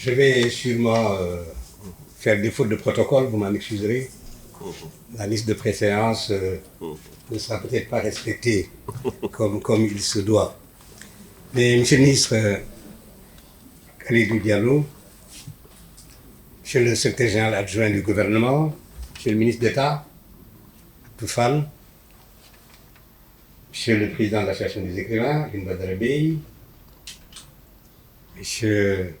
Je vais sûrement faire défaut de protocole, vous m'en excuserez. La liste de préséance ne sera peut-être pas respectée comme il se doit. Mais Monsieur le ministre Khalidou Diallo, Monsieur le secrétaire général adjoint du gouvernement, Monsieur le ministre d'État, Toufal, Monsieur le président de l'association des écrivains, Lune Badara Bey, Monsieur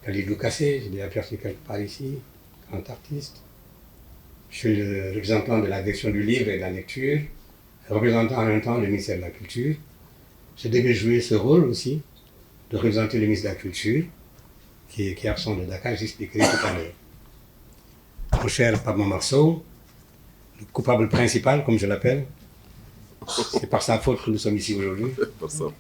Khalidou Kassé, je l'ai aperçu quelque part ici, grand artiste, Monsieur le représentant de la direction du livre et de la lecture, représentant en même temps le ministère de la Culture. Je devais jouer ce rôle aussi, de représenter le ministre de la Culture, qui est absent de Dakar, j'expliquerai tout à l'heure. Mon cher Pape Marceau, le coupable principal, comme je l'appelle, c'est par sa faute que nous sommes ici aujourd'hui. Par sa faute.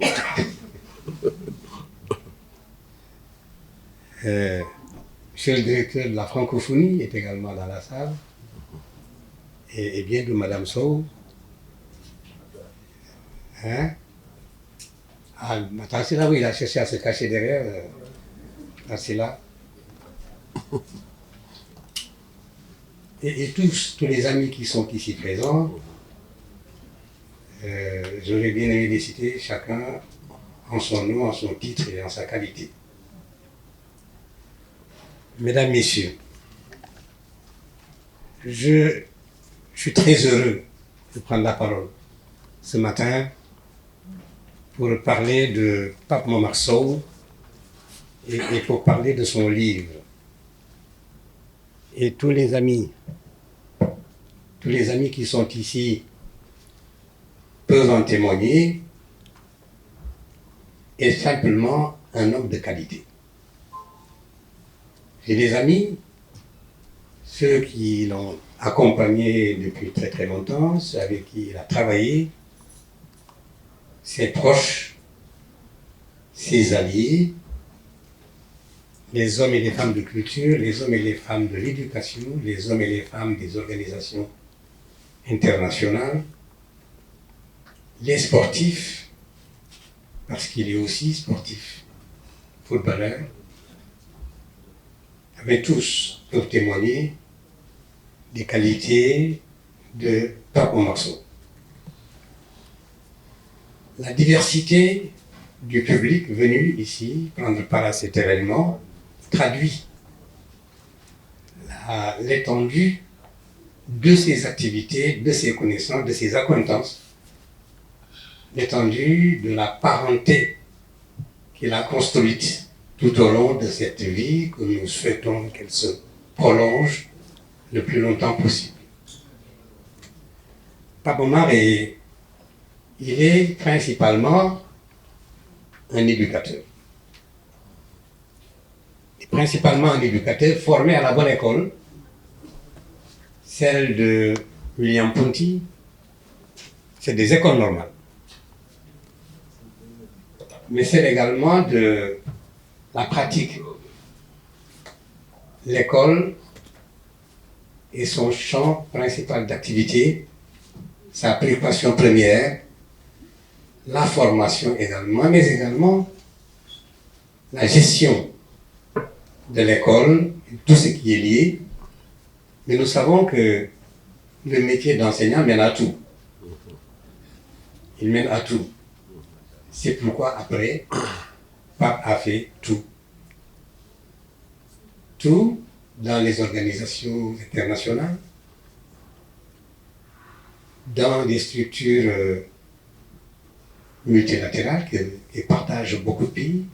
Monsieur le directeur de la francophonie est également dans la salle, et bien de Madame Sow. Hein? Ah, c'est là où il a cherché à se cacher derrière. C'est là. Et tous les amis qui sont ici présents, j'aurais bien aimé les citer, chacun en son nom, en son titre et en sa qualité. Mesdames, Messieurs, je suis très heureux de prendre la parole ce matin pour parler de Pape Momar Sow et pour parler de son livre. Et tous les amis qui sont ici peuvent en témoigner, est simplement un homme de qualité. J'ai des amis, ceux qui l'ont accompagné depuis très très longtemps, ceux avec qui il a travaillé, ses proches, ses alliés, les hommes et les femmes de culture, les hommes et les femmes de l'éducation, les hommes et les femmes des organisations internationales, les sportifs, parce qu'il est aussi sportif, footballeur, mais tous peuvent témoigner des qualités de Pape Momar Sow. La diversité du public venu ici prendre part à cet événement traduit l'étendue de ses activités, de ses connaissances, de ses acquaintances, l'étendue de la parenté qu'il a construite tout au long de cette vie que nous souhaitons qu'elle se prolonge le plus longtemps possible. Pape Momar il est principalement un éducateur. Et principalement un éducateur formé à la bonne école, celle de William Ponty, c'est des écoles normales. Mais c'est également de la pratique. L'école est son champ principal d'activité, sa préoccupation première, la formation également, mais également la gestion de l'école, tout ce qui est lié. Mais nous savons que le métier d'enseignant mène à tout. Il mène à tout. C'est pourquoi après, Pape a fait tout. Tout dans les organisations internationales, dans des structures multilatérales qui partagent beaucoup de pays,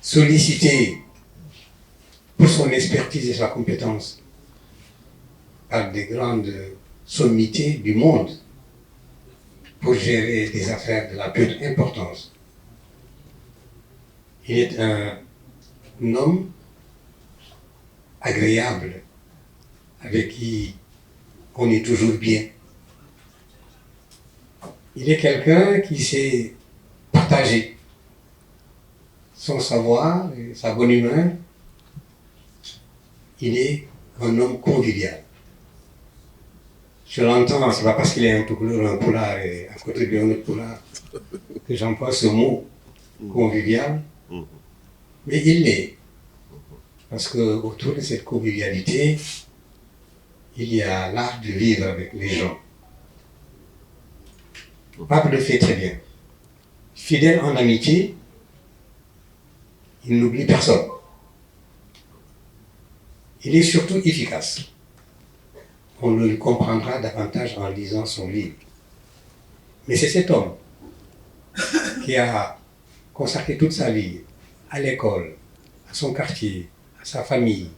sollicité pour son expertise et sa compétence par des grandes sommités du monde pour gérer des affaires de la plus haute importance. Il est un homme agréable, avec qui on est toujours bien. Il est quelqu'un qui sait partager son savoir et sa bonne humeur. Il est un homme convivial. Je l'entends, c'est pas parce qu'il est un peu couleur, un poulard et à côté d'un autre poulard que j'emploie ce mot convivial. Mais il l'est. Parce qu'autour de cette convivialité, il y a l'art de vivre avec les gens. Pape le fait très bien. Fidèle en amitié, il n'oublie personne. Il est surtout efficace. On le comprendra davantage en lisant son livre. Mais c'est cet homme qui a consacré toute sa vie à l'école, à son quartier, à sa famille,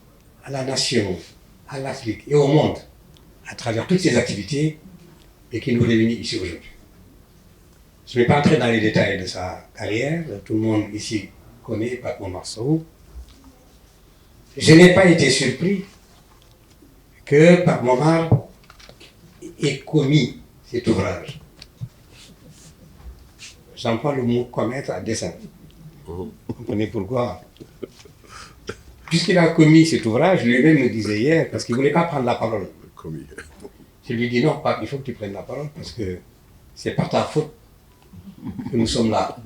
à la nation, à l'Afrique et au monde, à travers toutes ses activités, et qui nous réunit ici aujourd'hui. Je ne vais pas entrer dans les détails de sa carrière, tout le monde ici connaît Pape Momar Sow. Je n'ai pas été surpris que Pape Momar ait commis cet ouvrage. J'emploie le mot commettre à dessein. Vous comprenez pourquoi? Puisqu'il a commis cet ouvrage, lui-même me disait hier, parce qu'il ne voulait pas prendre la parole. Je lui dis non, Pape, il faut que tu prennes la parole, parce que c'est par ta faute que nous sommes là.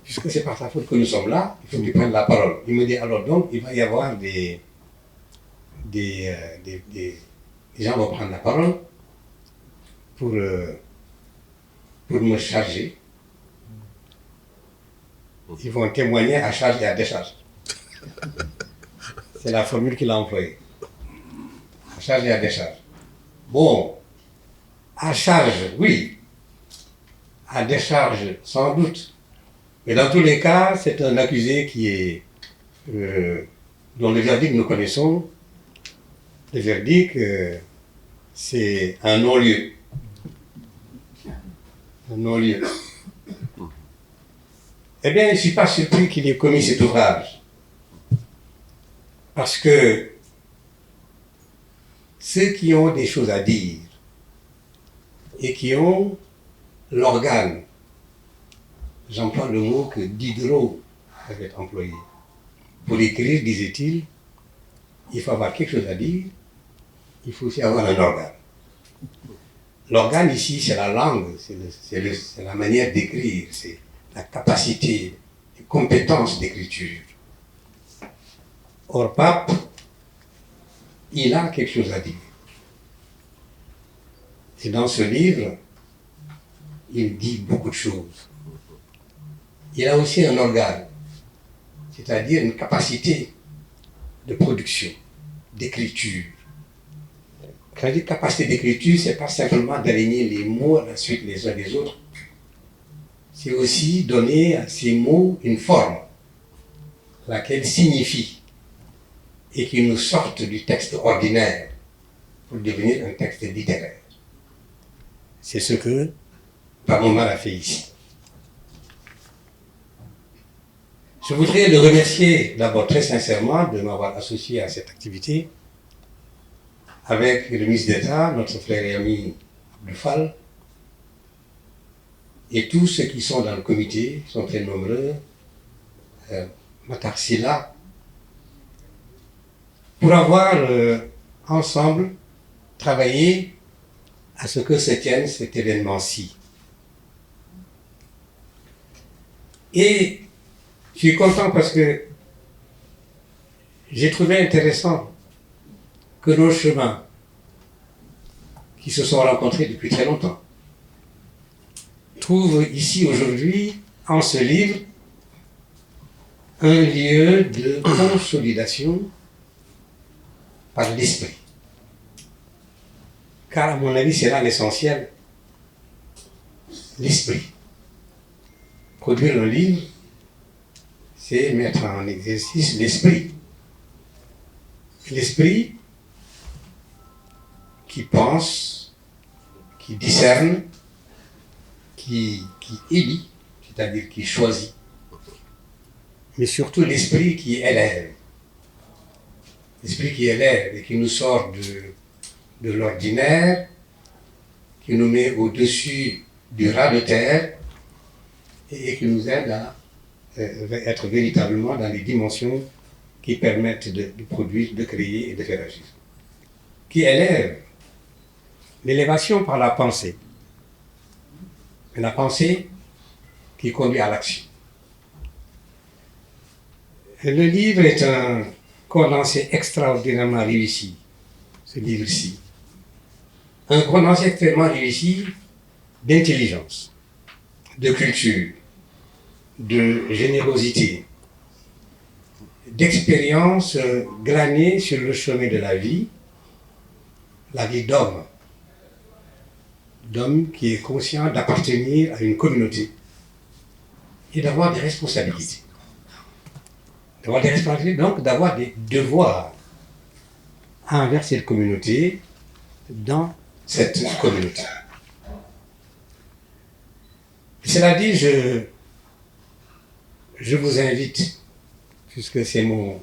Puisque c'est par ta faute que nous sommes là, il faut que tu prennes la parole. Il me dit alors donc, il va y avoir des gens vont prendre la parole pour me charger. Ils vont témoigner à charge et à décharge. C'est la formule qu'il a employée. À charge et à décharge. Bon, à charge, oui. À décharge, sans doute. Mais dans tous les cas, c'est un accusé qui est, dont le verdict nous connaissons. Le verdict, c'est un non-lieu. Un non-lieu. Eh bien, je ne suis pas surpris qu'il ait commis cet ouvrage. Parce que ceux qui ont des choses à dire et qui ont l'organe, j'emploie le mot que Diderot avait employé. Pour écrire, disait-il, il faut avoir quelque chose à dire, il faut aussi avoir un organe. L'organe ici, c'est la langue, c'est la manière d'écrire, c'est la capacité, les compétences d'écriture. Or, Pape, il a quelque chose à dire. Et dans ce livre, il dit beaucoup de choses. Il a aussi un organe, c'est-à-dire une capacité de production, d'écriture. Quand je dis capacité d'écriture, ce n'est pas simplement d'aligner les mots à la suite les uns des autres. C'est aussi donner à ces mots une forme, laquelle signifie, et qui nous sorte du texte ordinaire pour devenir un texte littéraire. C'est ce que Pape Momar a fait ici. Je voudrais le remercier d'abord très sincèrement de m'avoir associé à cette activité avec le ministre d'État, notre frère et ami Abdou Fall, et tous ceux qui sont dans le comité, sont très nombreux, Matar Silla, pour avoir ensemble travaillé à ce que se tienne cet événement-ci. Et je suis content parce que j'ai trouvé intéressant que nos chemins, qui se sont rencontrés depuis très longtemps, trouvent ici aujourd'hui, en ce livre, un lieu de consolidation par l'esprit. Car à mon avis, c'est là l'essentiel, l'esprit. Produire un livre, c'est mettre en exercice l'esprit. L'esprit qui pense, qui discerne, qui élit, c'est-à-dire qui choisit, mais surtout l'esprit qui élève. L'esprit qui élève et qui nous sort de l'ordinaire, qui nous met au-dessus du ras de terre et qui nous aide à être véritablement dans les dimensions qui permettent de produire, de créer et de faire agir. Qui élève l'élévation par la pensée. Et la pensée qui conduit à l'action. Le livre est un condensé extraordinairement réussi, ce livre-ci. Un condensé extrêmement réussi d'intelligence, de culture, de générosité, d'expérience glanée sur le chemin de la vie d'homme qui est conscient d'appartenir à une communauté et d'avoir des responsabilités. D'avoir des responsabilités, donc d'avoir des devoirs envers cette communauté, dans cette communauté. Cela dit, je vous invite, puisque c'est mon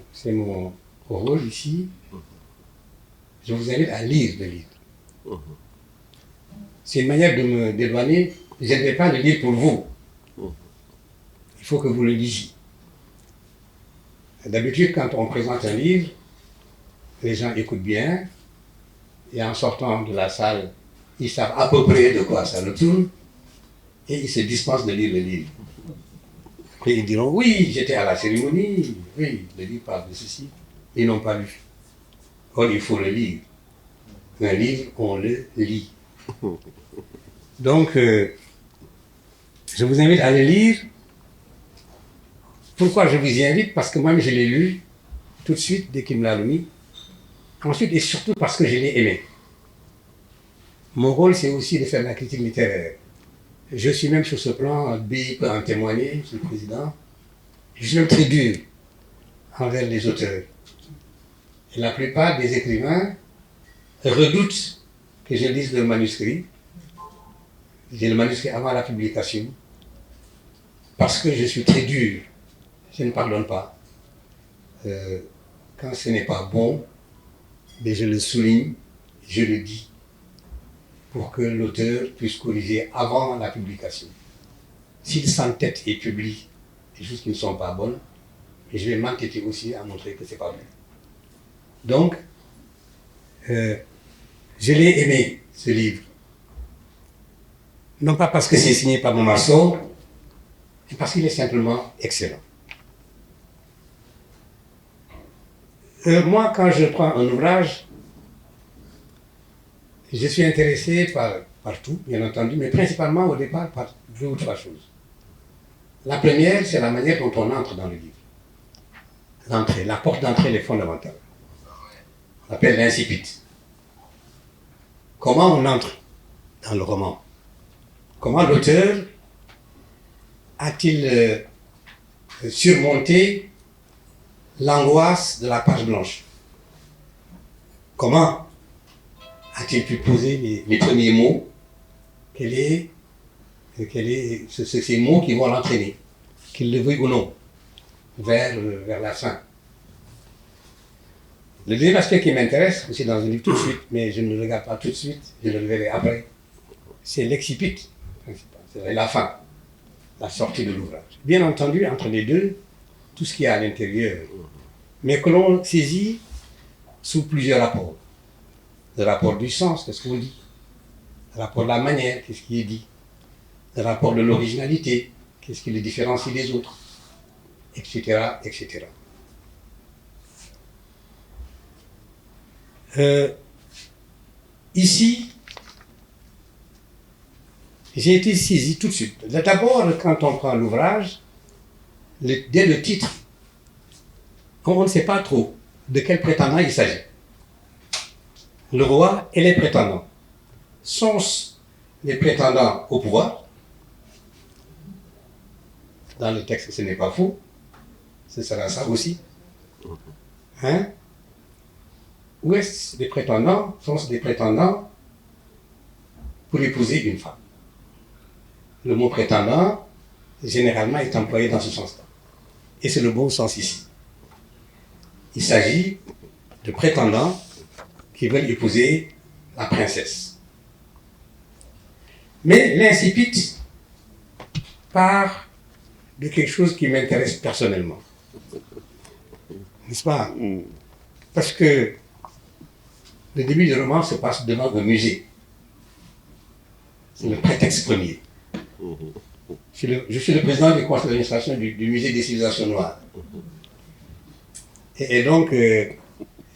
rôle ici, je vous invite à lire le livre. C'est une manière de me dédouaner. Je ne vais pas le lire pour vous. Il faut que vous le lisiez. D'habitude, quand on présente un livre, les gens écoutent bien, et en sortant de la salle, ils savent à peu près de quoi ça retourne, et ils se dispensent de lire le livre. Après, ils diront, oui, j'étais à la cérémonie, oui, le livre parle de ceci. Ils n'ont pas lu. Or, il faut le lire. Un livre, on le lit. Donc, je vous invite à le lire. Pourquoi je vous y invite? Parce que moi-même, je l'ai lu tout de suite, dès qu'il me l'a remis. Ensuite, et surtout parce que je l'ai aimé. Mon rôle, c'est aussi de faire de la critique littéraire. Je suis même sur ce plan, Bi peut en témoigner, Monsieur le Président. Je suis même très dur envers les auteurs. Et la plupart des écrivains redoutent que je lise leur manuscrit. J'ai le manuscrit avant la publication. Parce que je suis très dur. Je ne pardonne pas. Quand ce n'est pas bon, mais je le souligne, je le dis, pour que l'auteur puisse corriger avant la publication. S'il s'entête et publie des choses qui ne sont pas bonnes, je vais m'entêter aussi à montrer que ce n'est pas bon. Donc, je l'ai aimé, ce livre. Non pas parce que c'est signé par mon maçon, mais parce qu'il est simplement excellent. Moi, quand je prends un ouvrage, je suis intéressé par tout, bien entendu, mais principalement au départ par 2 ou 3 choses. La première, c'est la manière dont on entre dans le livre. L'entrée, la porte d'entrée est fondamentale. On appelle l'incipit. Comment on entre dans le roman? Comment l'auteur a-t-il surmonté l'angoisse de la page blanche? Comment a-t-il pu poser les premiers mots? Quels sont ces mots qui vont l'entraîner, qu'il le veuille ou non, vers la fin? Le deuxième aspect qui m'intéresse, c'est dans un livre tout de suite, mais je ne le regarde pas tout de suite, je le verrai après, c'est l'excipit, c'est la fin, la sortie de l'ouvrage. Bien entendu, entre les deux, tout ce qu'il y a à l'intérieur, mais que l'on saisit sous plusieurs rapports. Le rapport du sens, qu'est-ce qu'on dit? Le rapport de la manière, qu'est-ce qui est dit? Le rapport de l'originalité, qu'est-ce qui le différencie des autres, etc., etc. Ici, j'ai été saisi tout de suite. D'abord, quand on prend l'ouvrage, dès le titre, on ne sait pas trop de quel prétendant il s'agit. Le roi et les prétendants. Sont-ce les prétendants au pouvoir? Dans le texte, ce n'est pas faux. Ce sera ça aussi. Hein? Ou est-ce des prétendants? Sont-ce des prétendants pour épouser une femme? Le mot prétendant, généralement, est employé dans ce sens-là. Et c'est le bon sens ici. Il s'agit de prétendants qui veulent épouser la princesse. Mais l'incipit part de quelque chose qui m'intéresse personnellement. N'est-ce pas? Parce que le début du roman se passe devant un musée. C'est le prétexte premier. Je suis le président du conseil d'administration du musée des civilisations noires. Et donc, j'ai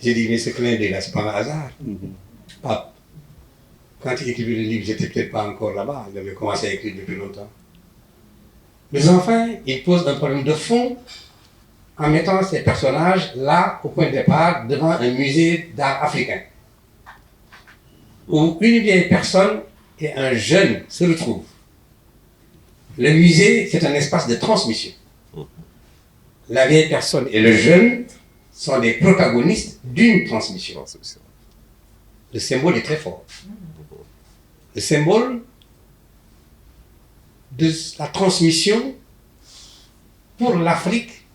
dit, mais ce clin d'œil-là, c'est pas un hasard. Pape, quand il écrivait le livre, j'étais peut-être pas encore là-bas, il avait commencé à écrire depuis longtemps. Mais enfin, il pose un problème de fond en mettant ces personnages là, au point de départ, devant un musée d'art africain, où une vieille personne et un jeune se retrouvent. Le musée, c'est un espace de transmission. La vieille personne et le jeune sont des protagonistes d'une transmission. Le symbole est très fort. Le symbole de la transmission pour l'Afrique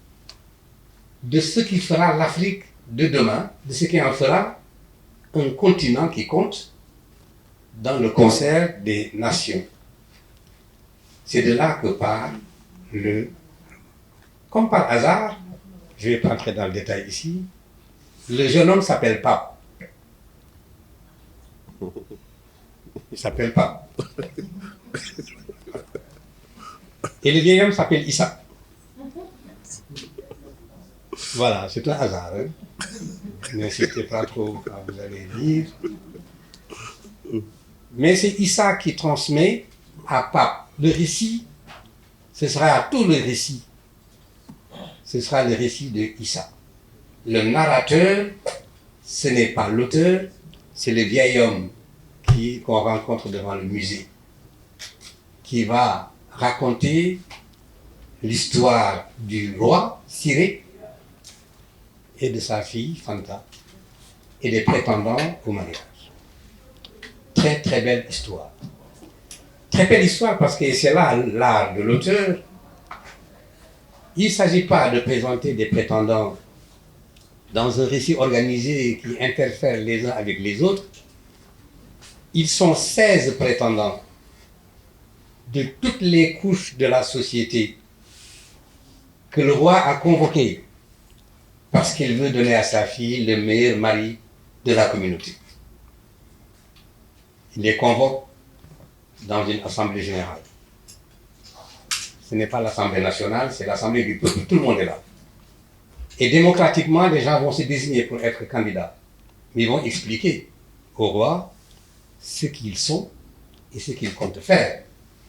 de ce qui fera l'Afrique de demain, de ce qui en fera un continent qui compte dans le concert des nations. C'est de là que part le... Comme par hasard, je ne vais pas entrer dans le détail ici, le jeune homme s'appelle Pape. Il s'appelle Pape. Et le vieil homme s'appelle Issa. Voilà, c'est un hasard. Hein? N'insistez pas trop quand vous allez lire. Mais c'est Issa qui transmet à Pape le récit. Ce sera tout le récit. Ce sera le récit de Issa. Le narrateur, ce n'est pas l'auteur, c'est le vieil homme qu'on rencontre devant le musée, qui va raconter l'histoire du roi Siré et de sa fille Fanta et des prétendants au mariage. Très très belle histoire. Très belle histoire parce que c'est là l'art de l'auteur. Il ne s'agit pas de présenter des prétendants dans un récit organisé qui interfère les uns avec les autres. Ils sont 16 prétendants de toutes les couches de la société que le roi a convoqués parce qu'il veut donner à sa fille le meilleur mari de la communauté. Il les convoque dans une assemblée générale. Ce n'est pas l'Assemblée nationale, c'est l'Assemblée du peuple. Tout le monde est là. Et démocratiquement, les gens vont se désigner pour être candidats. Mais ils vont expliquer au roi ce qu'ils sont et ce qu'ils comptent faire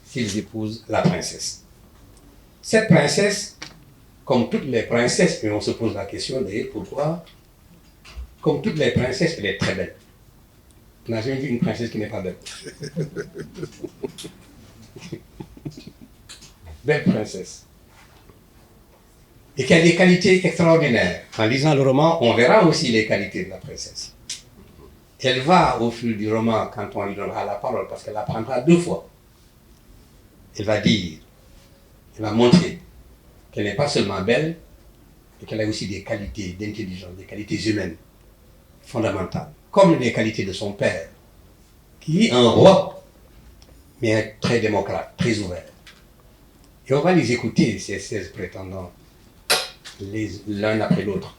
s'ils épousent la princesse. Cette princesse, comme toutes les princesses, et on se pose la question d'ailleurs pourquoi, comme toutes les princesses, elle est très belle. On n'a jamais vu une princesse qui n'est pas belle. Belle princesse. Et qui a des qualités extraordinaires. En lisant le roman, on verra aussi les qualités de la princesse. Elle va, au fil du roman, quand on lui donnera la parole, parce qu'elle l'apprendra 2 fois, elle va dire, elle va montrer qu'elle n'est pas seulement belle, mais qu'elle a aussi des qualités d'intelligence, des qualités humaines fondamentales, comme les qualités de son père, qui est un roi, mais très démocrate, très ouvert. Et on va les écouter, ces 16 prétendants, l'un après l'autre.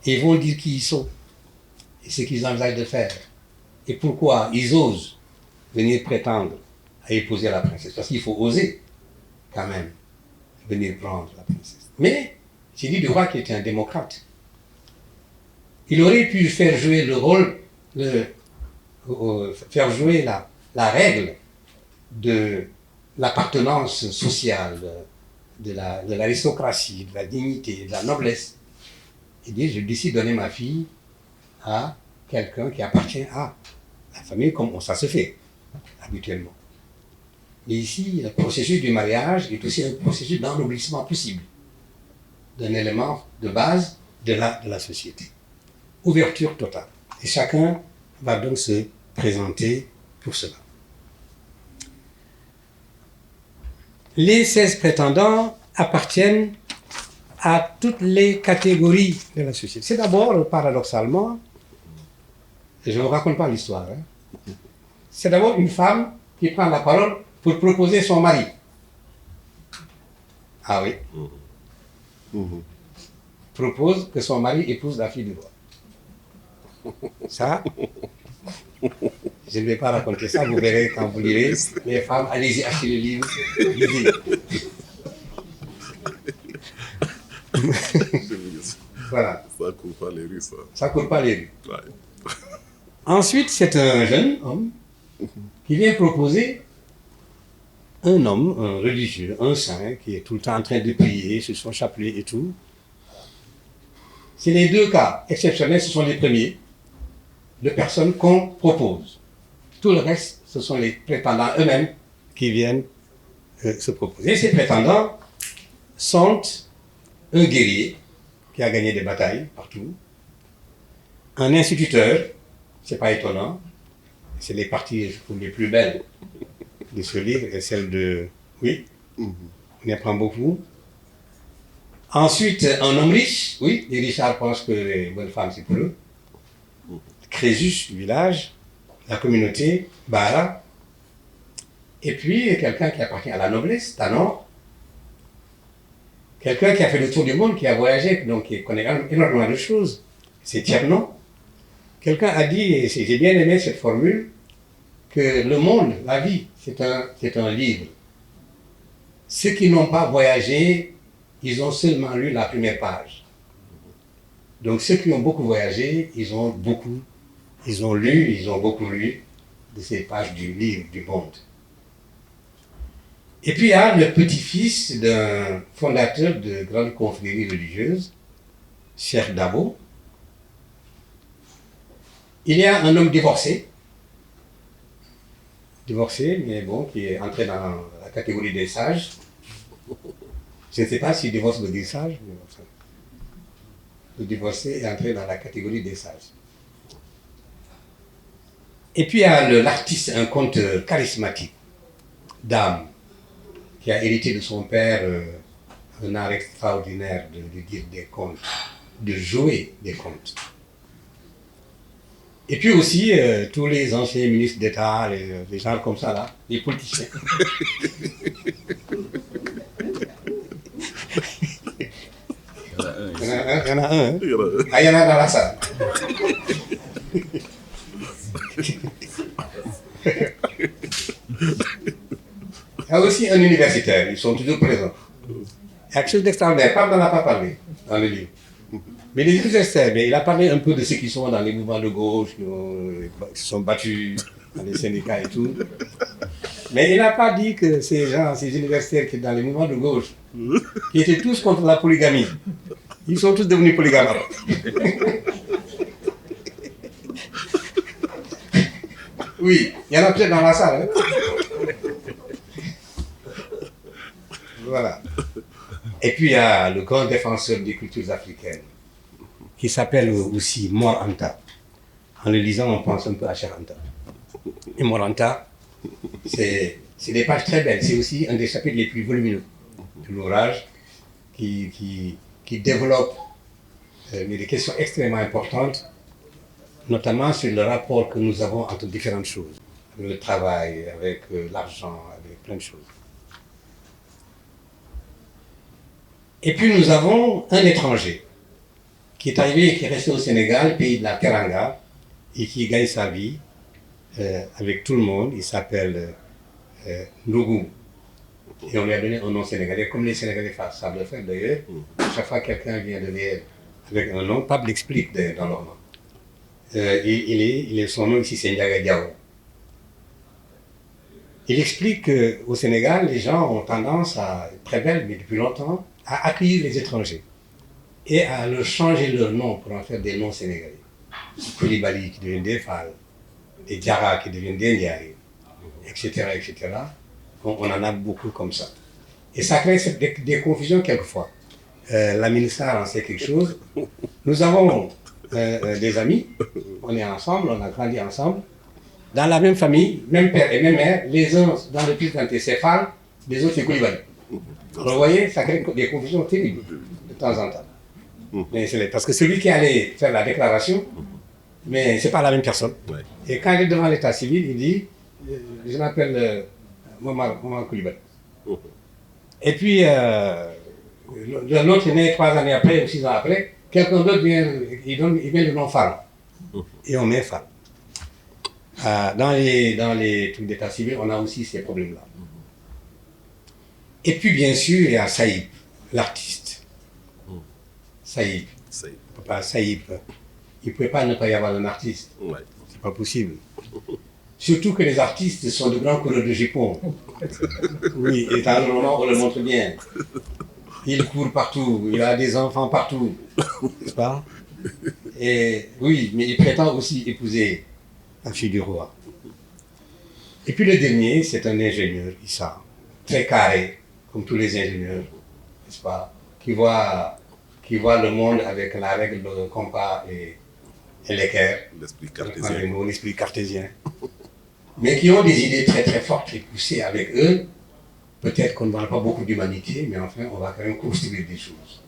Et ils vont dire qui ils sont, et ce qu'ils envisagent de faire, et pourquoi ils osent venir prétendre à épouser la princesse. Parce qu'il faut oser, quand même, venir prendre la princesse. Mais, j'ai dit du roi qui était un démocrate. Il aurait pu faire jouer le rôle, faire jouer la règle de l'appartenance sociale, de l'aristocratie, de la dignité, de la noblesse. Il dit, je décide de donner ma fille à quelqu'un qui appartient à la famille, comme ça se fait habituellement. Mais ici, le processus du mariage est aussi un processus d'ennoblissement possible, d'un élément de base de la société. Ouverture totale. Et chacun va donc se présenter pour cela. Les 16 prétendants appartiennent à toutes les catégories de la société. C'est d'abord, paradoxalement, je ne vous raconte pas l'histoire, hein. C'est d'abord une femme qui prend la parole pour proposer son mari. Ah oui. Propose que son mari épouse la fille du roi. Ça, je ne vais pas raconter ça, vous verrez quand vous lirez. Les femmes, allez-y, achetez le livre, lisez. pas les rues, ça. Ça court pas les rues. Ouais. Ensuite, c'est un jeune homme qui vient proposer un homme, un religieux, un saint, qui est tout le temps en train de prier sur son chapelet et tout. C'est les deux cas exceptionnels, ce sont les premiers de personnes qu'on propose. Tout le reste, ce sont les prétendants eux-mêmes qui viennent se proposer. Et ces prétendants sont un guerrier qui a gagné des batailles partout, un instituteur, c'est pas étonnant, c'est les parties, je trouve, les plus belles de ce livre, et celle de... Oui, on y apprend beaucoup. Ensuite, un homme riche, oui, les Richards pensent que les bonnes femmes, c'est pour eux. Crésus, du village, la communauté, Bara. Et puis, quelqu'un qui appartient à la noblesse, Tanor. Quelqu'un qui a fait le tour du monde, qui a voyagé, donc qui connaît énormément de choses. C'est Tiernon. Quelqu'un a dit, et j'ai bien aimé cette formule, que le monde, la vie, c'est un livre. Ceux qui n'ont pas voyagé, ils ont seulement lu la première page. Donc ceux qui ont beaucoup voyagé, ils ont beaucoup lu de ces pages du livre du monde. Et puis il y a le petit-fils d'un fondateur de grande confrérie religieuse, Cheikh Dabo. Il y a un homme divorcé, mais bon, qui est entré dans la catégorie des sages. Je ne sais pas si divorce veut dire sage, mais enfin, le divorcé est entré dans la catégorie des sages. Et puis il y a l'artiste, un conteur charismatique, d'âme, qui a hérité de son père un art extraordinaire de dire des contes, de jouer des contes. Et puis aussi, tous les anciens ministres d'État, les gens comme ça, là, les politiciens. Il y en a un. Hein? Ah, il y en a dans la salle. Il y a aussi un universitaire, ils sont toujours présents. Il y a quelque chose d'extraordinaire, Pape n'en a pas parlé dans le livre. Mais les universitaires, il a parlé un peu de ceux qui sont dans les mouvements de gauche, qui se sont battus dans les syndicats et tout. Mais il n'a pas dit que ces universitaires qui sont dans les mouvements de gauche, qui étaient tous contre la polygamie, ils sont tous devenus polygames. Oui, il y en a peut-être dans la salle. Hein? Voilà. Et puis il y a le grand défenseur des cultures africaines, qui s'appelle aussi Mor Anta. En le lisant, on pense un peu à Cheikh Anta. Et Mor Anta, c'est des pages très belles. C'est aussi un des chapitres les plus volumineux de l'ouvrage qui développe des questions extrêmement importantes, notamment sur le rapport que nous avons entre différentes choses. Le travail, avec l'argent, avec plein de choses. Et puis nous avons un étranger qui est arrivé et qui est resté au Sénégal, pays de la Teranga, et qui gagne sa vie avec tout le monde. Il s'appelle Nougou. Et on lui a donné un nom sénégalais, comme les Sénégalais savent le faire d'ailleurs. Chaque fois que quelqu'un vient de lire avec un nom, Pape l'explique dans leur nom. Son nom ici, c'est Ndiaga Diao. Il explique qu'au Sénégal, les gens ont tendance à, très belle, mais depuis longtemps, à accueillir les étrangers et à leur changer leur nom pour en faire des noms sénégalais. Koulibaly qui deviennent des Fall, des Diarra qui deviennent des Ndiaye, etc., etc. On en a beaucoup comme ça. Et ça crée des confusions quelquefois. La ministre en sait quelque chose. Nous avons des amis, on est ensemble, on a grandi ensemble, dans la même famille, même père et même mère, les uns dans le plus d'identité c'est Fall, les autres c'est Koulibaly. Alors vous voyez, ça crée des confusions terribles de temps en temps. Mais parce que celui qui allait faire la déclaration, mais c'est pas la même personne. Ouais. Et quand il est devant l'état civil, il dit je m'appelle Momar Koulibaly. Et puis l'autre est né 3 années après ou 6 ans après, quelqu'un d'autre vient, il met le nom Fall. Et on met Fall. Dans les trucs d'état civil, on a aussi ces problèmes-là. Et puis bien sûr, il y a Saïd, l'artiste. Saïd, Papa Saïd, il ne pouvait pas ne pas y avoir un artiste. Ouais. C'est pas possible. Surtout que les artistes sont de grands coureurs de jupons. Oui, et dans le moment, on le montre bien. Il court partout, il a des enfants partout, n'est-ce pas? Et oui, mais il prétend aussi épouser la fille du roi. Et puis le dernier, c'est un ingénieur, Issa, très carré, comme tous les ingénieurs, n'est-ce pas? Qui voit le monde avec la règle, le compas et l'équerre. L'esprit cartésien. Mon esprit cartésien. Mais qui ont des idées très très fortes et poussées avec eux. Peut-être qu'on n'aura pas beaucoup d'humanité, mais enfin, on va quand même construire des choses.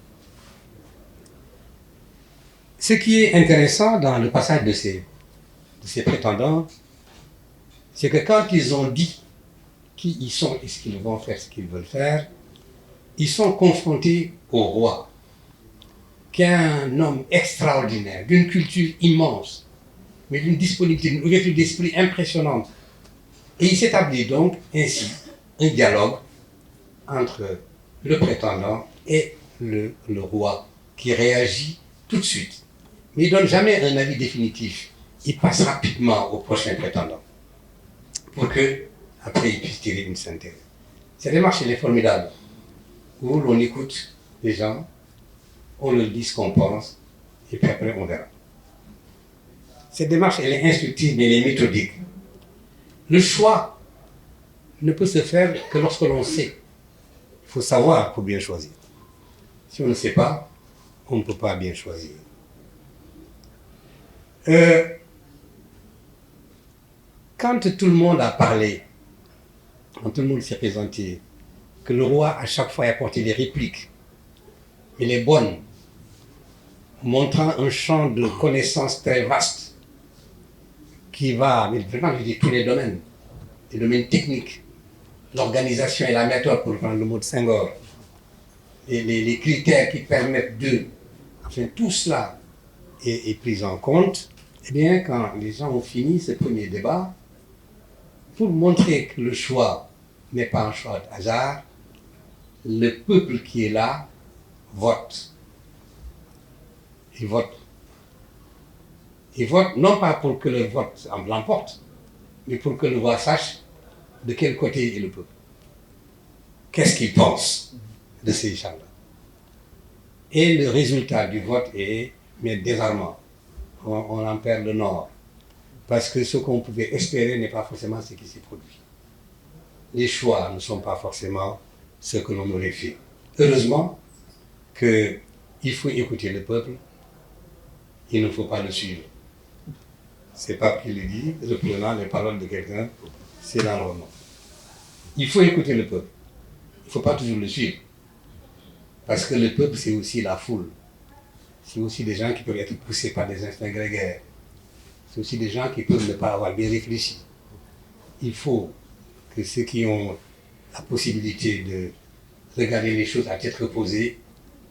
Ce qui est intéressant dans le passage de ces prétendants, c'est que quand ils ont dit qui ils sont et ce qu'ils vont faire, ce qu'ils veulent faire, ils sont confrontés au roi, qui est un homme extraordinaire, d'une culture immense, mais d'une disponibilité, d'une ouverture d'esprit impressionnante. Et il s'établit donc ainsi un dialogue entre le prétendant et le roi, qui réagit tout de suite. Mais il ne donne jamais un avis définitif. Il passe rapidement au prochain prétendant, pour que, après, il puisse tirer une synthèse. Cette démarche, elle est formidable, où l'on écoute les gens, on leur dit ce qu'on pense, et puis après, on verra. Cette démarche, elle est instructive, mais elle est méthodique. Le choix ne peut se faire que lorsque l'on sait. Il faut savoir pour bien choisir. Si on ne sait pas, on ne peut pas bien choisir. Quand tout le monde a parlé, quand tout le monde s'est présenté, que le roi à chaque fois a apporté des répliques, et les bonnes, montrant un champ de connaissances très vaste, qui va, mais vraiment, je dis tous les domaines techniques, l'organisation et la méthode, pour prendre le mot de Senghor, et les critères qui permettent de... Enfin, tout cela est pris en compte. Eh bien, quand les gens ont fini ce premier débat, pour montrer que le choix n'est pas un choix de hasard, le peuple qui est là vote. Il vote. Il vote non pas pour que le vote l'emporte, mais pour que le roi sache de quel côté est le peuple. Qu'est-ce qu'il pense de ces gens-là? Et le résultat du vote est désarmant. On en perd le nord. Parce que ce qu'on pouvait espérer n'est pas forcément ce qui s'est produit. Les choix ne sont pas forcément ce que l'on aurait fait. Heureusement qu'il faut écouter le peuple, il ne faut pas le suivre. C'est Pape qui le dit, reprenant les paroles de quelqu'un, c'est dans le roman. Il faut écouter le peuple. Il ne faut pas toujours le suivre. Parce que le peuple, c'est aussi la foule. C'est aussi des gens qui peuvent être poussés par des instincts grégaires. C'est aussi des gens qui peuvent ne pas avoir bien réfléchi. Il faut que ceux qui ont la possibilité de regarder les choses à tête reposée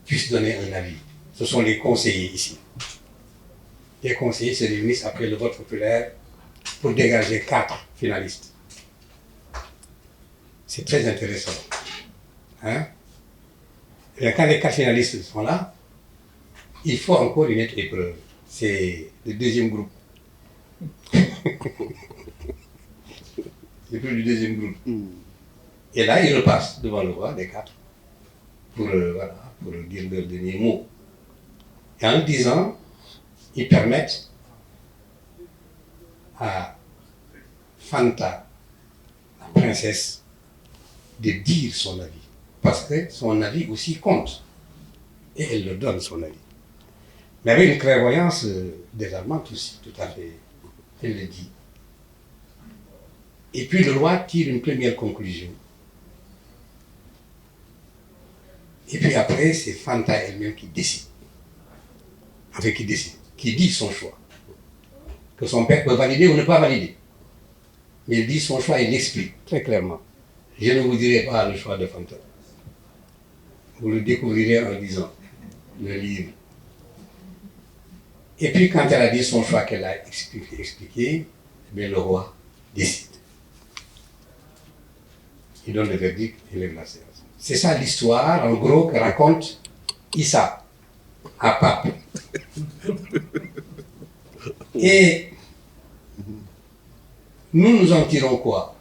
puissent donner un avis. Ce sont les conseillers ici. Les conseillers se réunissent après le vote populaire pour dégager 4 finalistes. C'est très intéressant. Hein? Et quand les 4 finalistes sont là, il faut encore une autre épreuve. C'est le deuxième groupe. L'épreuve du deuxième groupe. Et là, ils repassent devant le roi, les 4, pour dire leur dernier mot. Et en le disant, ils permettent à Fanta, la princesse, de dire son avis. Parce que son avis aussi compte. Et elle le donne, son avis. Mais avec une clairvoyance désarmante aussi, tout à fait. Elle le dit. Et puis le roi tire une première conclusion. Et puis après, c'est Fanta elle-même qui décide. Enfin, qui décide, qui dit son choix. Que son père peut valider ou ne pas valider. Mais il dit son choix et l'explique très clairement. Je ne vous dirai pas le choix de Fanta. Vous le découvrirez en lisant le livre. Et puis quand elle a dit son choix, qu'elle a expliqué, eh bien, le roi décide. Il donne le verdict et lève la séance. C'est ça l'histoire, en gros, que raconte Issa à Pape. Et nous en tirons quoi?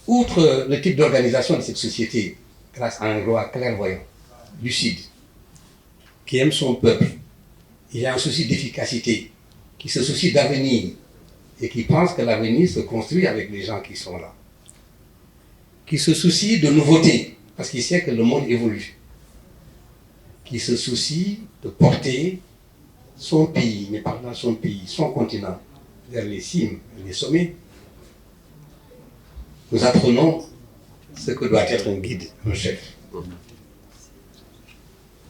Outre le type d'organisation de cette société, grâce à un roi clairvoyant, lucide, qui aime son peuple, il a un souci d'efficacité, qui se soucie d'avenir et qui pense que l'avenir se construit avec les gens qui sont là, qui se soucie de nouveautés, parce qu'il sait que le monde évolue, qui se soucie de porter son pays, mais par là son pays, son continent, vers les cimes, les sommets. Nous apprenons ce que doit être un guide, un chef.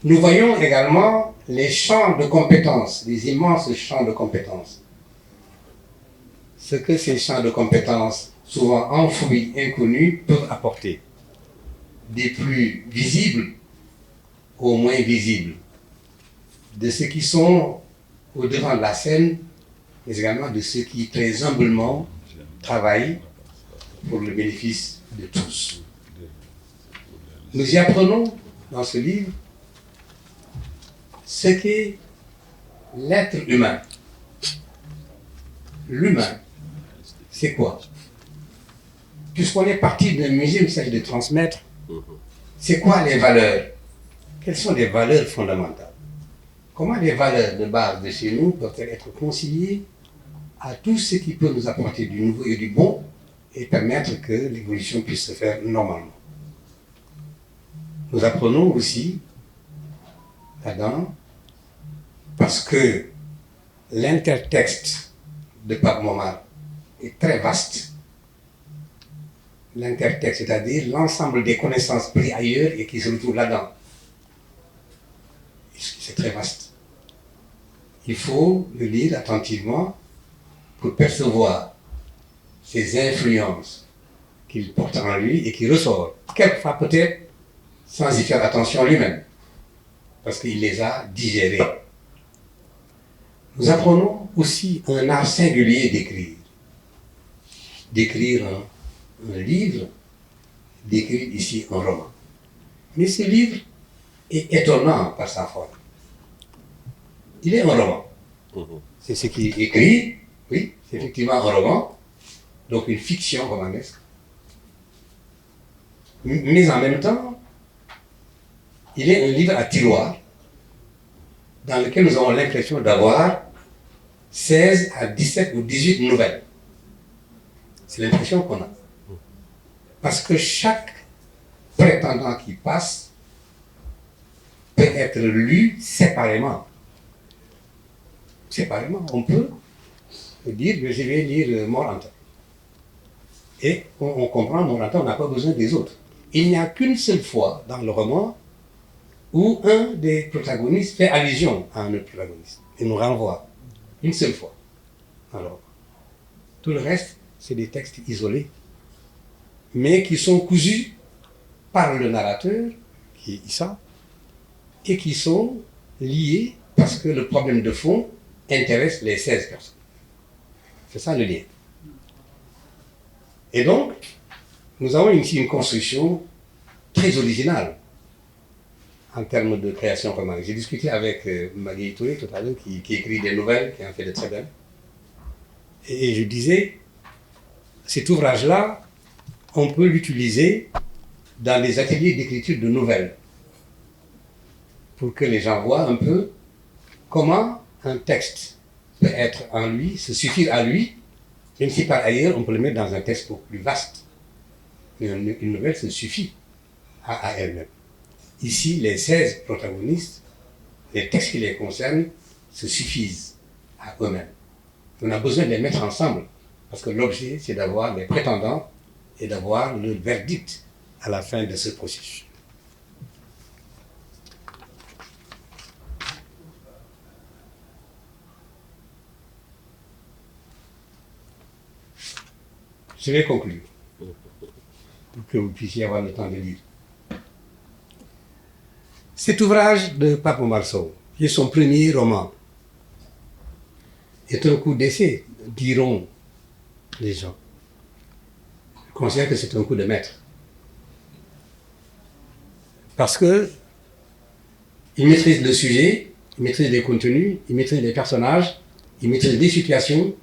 Nous voyons également les champs de compétences, les immenses champs de compétences. Ce que ces champs de compétences, souvent enfouis, inconnus, peuvent apporter. Des plus visibles aux moins visibles. De ceux qui sont au-devant de la scène, mais également de ceux qui, très humblement, travaillent pour le bénéfice de tous. Nous y apprenons dans ce livre ce qu'est l'être humain. L'humain, c'est quoi? Puisqu'on est parti d'un musée où il s'agit de transmettre, c'est quoi les valeurs? Quelles sont les valeurs fondamentales? Comment les valeurs de base de chez nous peuvent-elles être conciliées à tout ce qui peut nous apporter du nouveau et du bon et permettre que l'évolution puisse se faire normalement? Nous apprenons aussi là-dedans, parce que l'intertexte de Pape Momar est très vaste. L'intertexte, c'est-à-dire l'ensemble des connaissances prises ailleurs et qui se retrouvent là-dedans. C'est très vaste. Il faut le lire attentivement pour percevoir ces influences qu'il porte en lui et qui ressortent, quelquefois peut-être sans y faire attention lui-même, parce qu'il les a digérées. Nous apprenons aussi un art singulier d'écrire. D'écrire un livre, d'écrire ici un roman. Mais ce livre est étonnant par sa forme. Il est un roman. C'est ce qui est écrit, oui, c'est effectivement un roman, donc une fiction romanesque. Mais en même temps, il est un livre à tiroir dans lequel nous avons l'impression d'avoir 16 à 17 ou 18 nouvelles. C'est l'impression qu'on a. Parce que chaque prétendant qui passe peut être lu séparément. Séparément, on peut dire que je vais lire Moranta. Et on comprend Moranta, on n'a pas besoin des autres. Il n'y a qu'une seule fois dans le roman où un des protagonistes fait allusion à un autre protagoniste. Il nous renvoie. Une seule fois. Alors, tout le reste, c'est des textes isolés, mais qui sont cousus par le narrateur, qui est Issa, et qui sont liés parce que le problème de fond intéresse les 16 personnes. C'est ça le lien. Et donc, nous avons ici une construction très originale en termes de création romanesque. J'ai discuté avec Magui Touré tout à l'heure, qui écrit des nouvelles, qui en fait de très belles. Et je disais, cet ouvrage-là, on peut l'utiliser dans les ateliers d'écriture de nouvelles, pour que les gens voient un peu comment un texte peut être en lui, se suffire à lui, même si par ailleurs on peut le mettre dans un texte beaucoup plus vaste. Mais une nouvelle se suffit à elle-même. Ici, les 16 protagonistes, les textes qui les concernent, se suffisent à eux-mêmes. On a besoin de les mettre ensemble, parce que l'objet, c'est d'avoir les prétendants et d'avoir le verdict à la fin de ce processus. Je vais conclure, pour que vous puissiez avoir le temps de lire. Cet ouvrage de Pape Momar Sow, qui est son premier roman, est un coup d'essai, diront les gens. Je considère que c'est un coup de maître. Parce que Il maîtrise le sujet, il maîtrise les contenus, il maîtrise les personnages, il maîtrise les situations,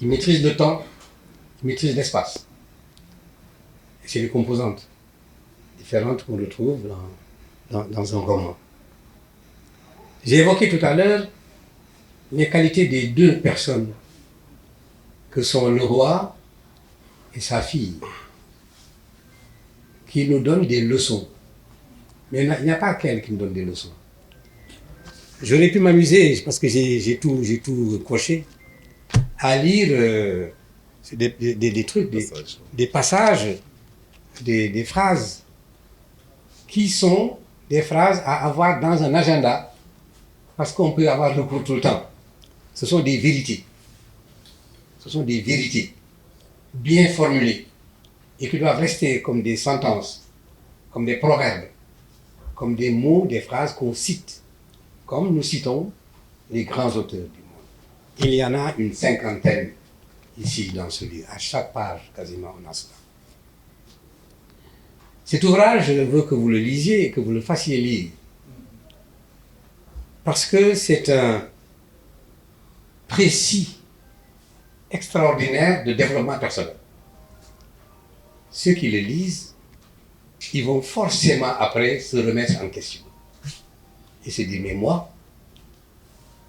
il maîtrise le temps, il maîtrise l'espace. Et c'est les composantes différentes qu'on retrouve dans un roman. J'ai évoqué tout à l'heure les qualités des deux personnes que sont le roi et sa fille, qui nous donnent des leçons. Mais il n'y a pas qu'elle qui nous donne des leçons. J'aurais pu m'amuser, parce que j'ai tout coché, à lire des trucs, des passages, des phrases, qui sont des phrases à avoir dans un agenda, parce qu'on peut avoir recours tout le temps. Ce sont des vérités. Ce sont des vérités bien formulées et qui doivent rester comme des sentences, comme des proverbes, comme des mots, des phrases qu'on cite, comme nous citons les grands auteurs du monde. Il y en a une 50aine ici dans ce livre. À chaque page, quasiment, on a cela. Cet ouvrage, je veux que vous le lisiez et que vous le fassiez lire. Parce que c'est un précis extraordinaire de développement personnel. Ceux qui le lisent, ils vont forcément après se remettre en question. Et se dire, mais moi,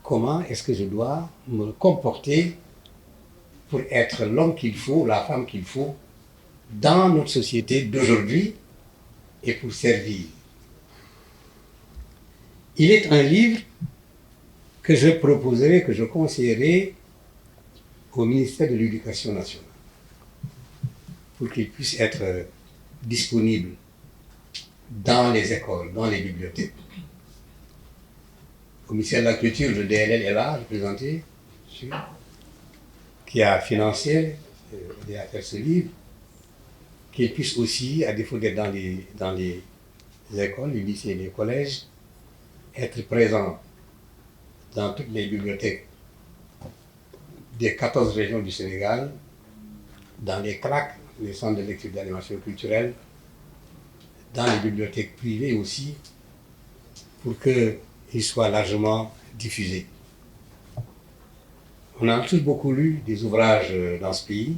comment est-ce que je dois me comporter pour être l'homme qu'il faut, la femme qu'il faut, dans notre société d'aujourd'hui et pour servir. Il est un livre que je proposerai, que je conseillerais au ministère de l'Éducation nationale pour qu'il puisse être disponible dans les écoles, dans les bibliothèques. Au ministère de la Culture, le DLL est là, représenté, qui a financé et a fait ce livre, qu'il puisse aussi, à défaut d'être dans les écoles, les lycées et les collèges, être présent dans toutes les bibliothèques des 14 régions du Sénégal, dans les CLAC, les centres de lecture d'animation culturelle, dans les bibliothèques privées aussi, pour qu'il soit largement diffusé. On a tous beaucoup lu des ouvrages dans ce pays.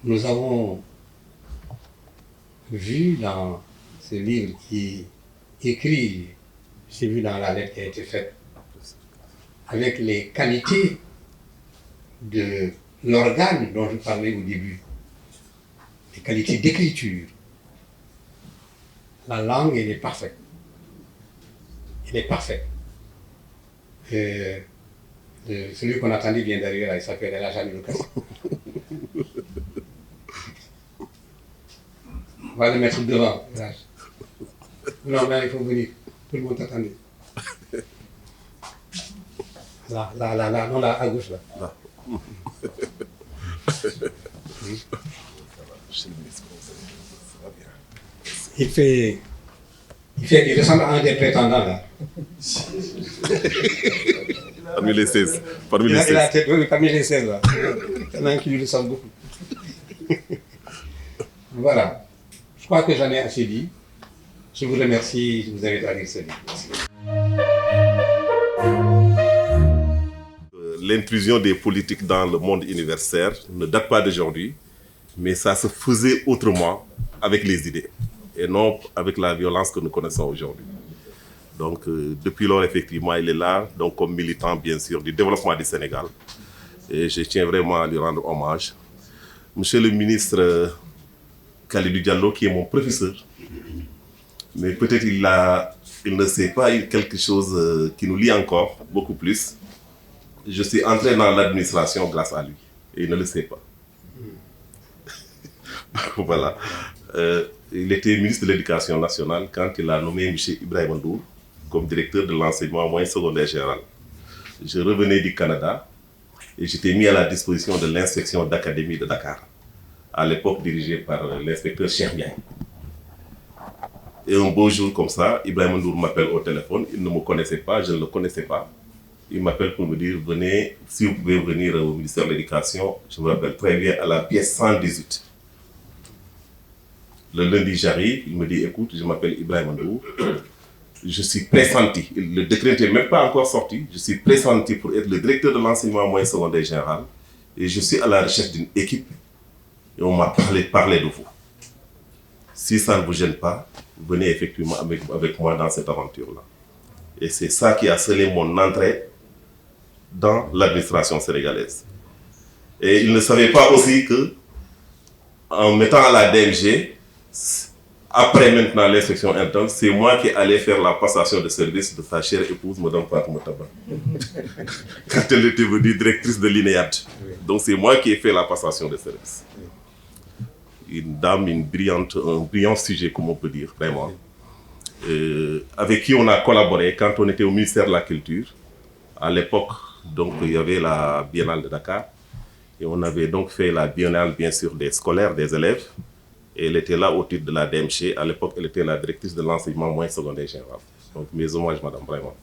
Nous avons vu dans ce livre qui est écrit, j'ai vu dans la lettre qui a été faite, avec les qualités de l'organe dont je parlais au début, les qualités d'écriture. La langue, elle est parfaite. Elle est parfaite. Celui qu'on attendait vient d'arriver là, il s'appelle El Hadj Amidou Kassé. On va le mettre devant. Non, mais il faut venir. Tout le monde t'attendait. Là, non, là, à gauche, là. Il ressemble à un des prétendants, là. Parmi les 16. Parmi les 16, là. Il y en a un qui lui ressemble beaucoup. Voilà. Je crois que j'en ai assez dit. Je vous remercie. Je vous invite à lire ce livre. Merci. L'intrusion des politiques dans le monde universitaire ne date pas d'aujourd'hui, mais ça se faisait autrement avec les idées et non avec la violence que nous connaissons aujourd'hui. Donc, depuis lors, effectivement, il est là, donc comme militant, bien sûr, du développement du Sénégal. Et je tiens vraiment à lui rendre hommage. Monsieur le ministre Khalidou Diallo, qui est mon professeur, mais peut-être il ne sait pas quelque chose qui nous lie encore, beaucoup plus. Je suis entré dans l'administration grâce à lui, et il ne le sait pas. Voilà. Il était ministre de l'Éducation nationale quand il a nommé M. Ibrahima Ndour comme directeur de l'enseignement moyen secondaire général. Je revenais du Canada et j'étais mis à la disposition de l'inspection d'académie de Dakar, à l'époque dirigée par l'inspecteur Cheikh Ndiaye. Et un beau jour comme ça, Ibrahima Ndour m'appelle au téléphone, il ne me connaissait pas, je ne le connaissais pas. Il m'appelle pour me dire, venez, si vous pouvez venir au ministère de l'Éducation, je me rappelle très bien, à la pièce 118. Le lundi, j'arrive, il me dit, écoute, je m'appelle Ibrahima Ndour, je suis pressenti, le décret n'est même pas encore sorti, je suis pressenti pour être le directeur de l'enseignement moyen secondaire général et je suis à la recherche d'une équipe et on m'a parlé de vous. Si ça ne vous gêne pas, venez effectivement avec moi dans cette aventure-là. Et c'est ça qui a scellé mon entrée dans l'administration sénégalaise. Et il ne savait pas aussi que, en mettant à la DMG, après maintenant l'inspection interne, c'est moi qui allais faire la passation de service de sa chère épouse, Mme Fatou Taba, quand elle était venue directrice de l'INEAD. Donc c'est moi qui ai fait la passation de service. Une dame, un brillant sujet, comme on peut dire, vraiment. Avec qui on a collaboré quand on était au ministère de la Culture. À l'époque, donc, il y avait la Biennale de Dakar. Et on avait donc fait la Biennale, bien sûr, des scolaires, des élèves. Et elle était là au titre de la DMG. À l'époque, elle était la directrice de l'enseignement moyen secondaire général. Donc, mes hommages, madame, vraiment.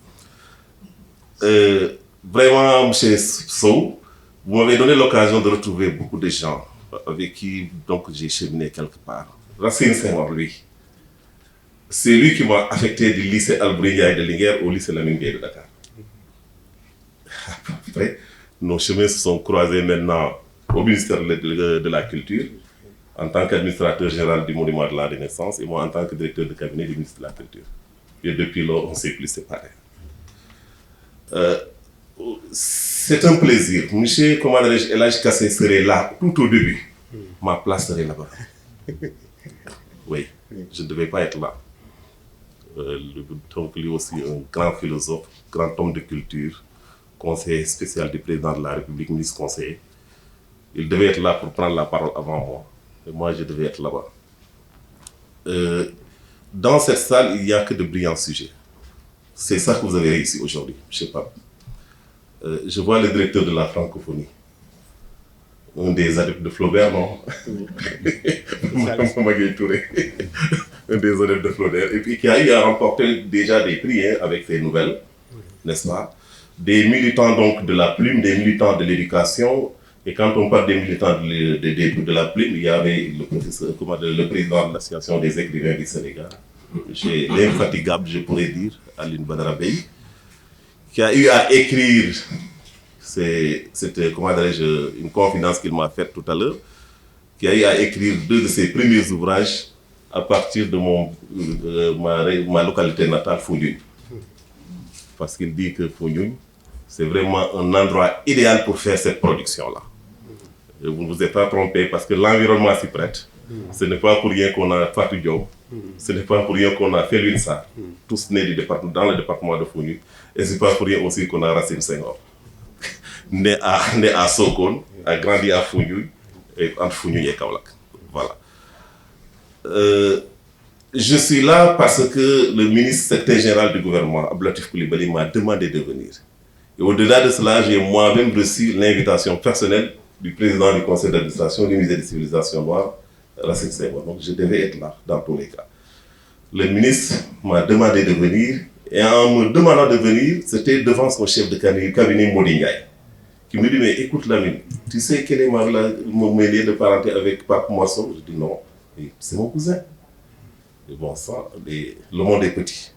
Vraiment, M. Sow, vous m'avez donné l'occasion de retrouver beaucoup de gens avec qui donc j'ai cheminé quelque part. Racine Senghor, lui. C'est lui qui m'a affecté du lycée Albrigna de Linguère au lycée Lamine Gueye de Dakar. Après, nos chemins se sont croisés maintenant au ministère de la Culture, en tant qu'administrateur général du Monument de la Renaissance et moi en tant que directeur de cabinet du ministre de la Culture. Et depuis lors, on ne s'est plus séparés. C'est un plaisir. Monsieur, comment dirais-je, Elhadji Kassé serait là tout au début. Ma place serait là-bas. Oui, je ne devais pas être là. Donc lui aussi, un grand philosophe, grand homme de culture, conseiller spécial du président de la République, ministre conseiller. Il devait être là pour prendre la parole avant moi. Et moi, je devais être là-bas. Dans cette salle, il n'y a que de brillants sujets. C'est ça que vous avez réussi aujourd'hui, je ne sais pas. Je vois le directeur de la francophonie, un des adeptes de Flaubert, non? Maguette Touré, un des adeptes de Flaubert, et puis qui a eu à remporter déjà des prix avec ses nouvelles, n'est-ce pas? Des militants donc de la plume, des militants de l'éducation, et quand on parle des militants de la plume, il y avait le président de l'association des écrivains du Sénégal, l'infatigable, je pourrais dire, Aline Badara Bey, qui a eu à écrire, c'était une confidence qu'il m'a faite tout à l'heure, qui a eu à écrire 2 de ses premiers ouvrages à partir de ma localité natale, Founioune. Parce qu'il dit que Founioune, c'est vraiment un endroit idéal pour faire cette production-là. Vous ne vous êtes pas trompé parce que l'environnement s'y prête. Ce n'est pas pour rien qu'on a Fatou Diop, ce n'est pas pour rien qu'on a Felwine Sarr, tous nés dans le département de Founioune. Et ce n'est pas pour rien aussi qu'on a Racine Senghor, né à Sokone, a grandi à Founioune, entre Founioune et Kaolack. Voilà. Je suis là parce que le ministre secrétaire général du gouvernement, Abdou Latif Coulibaly, m'a demandé de venir. Et au-delà de cela, j'ai moi-même reçu l'invitation personnelle du président du conseil d'administration du musée des civilisations noires, Racine Senghor. Donc je devais être là, dans tous les cas. Le ministre m'a demandé de venir, et en me demandant de venir, c'était devant son chef de cabinet, Modi Ndiaye, qui me dit, mais écoute Lamine, tu sais quel est mon mêlé de parenté avec Pape Moisson? Je dis non, c'est mon cousin. Et bon sang, le monde est petit.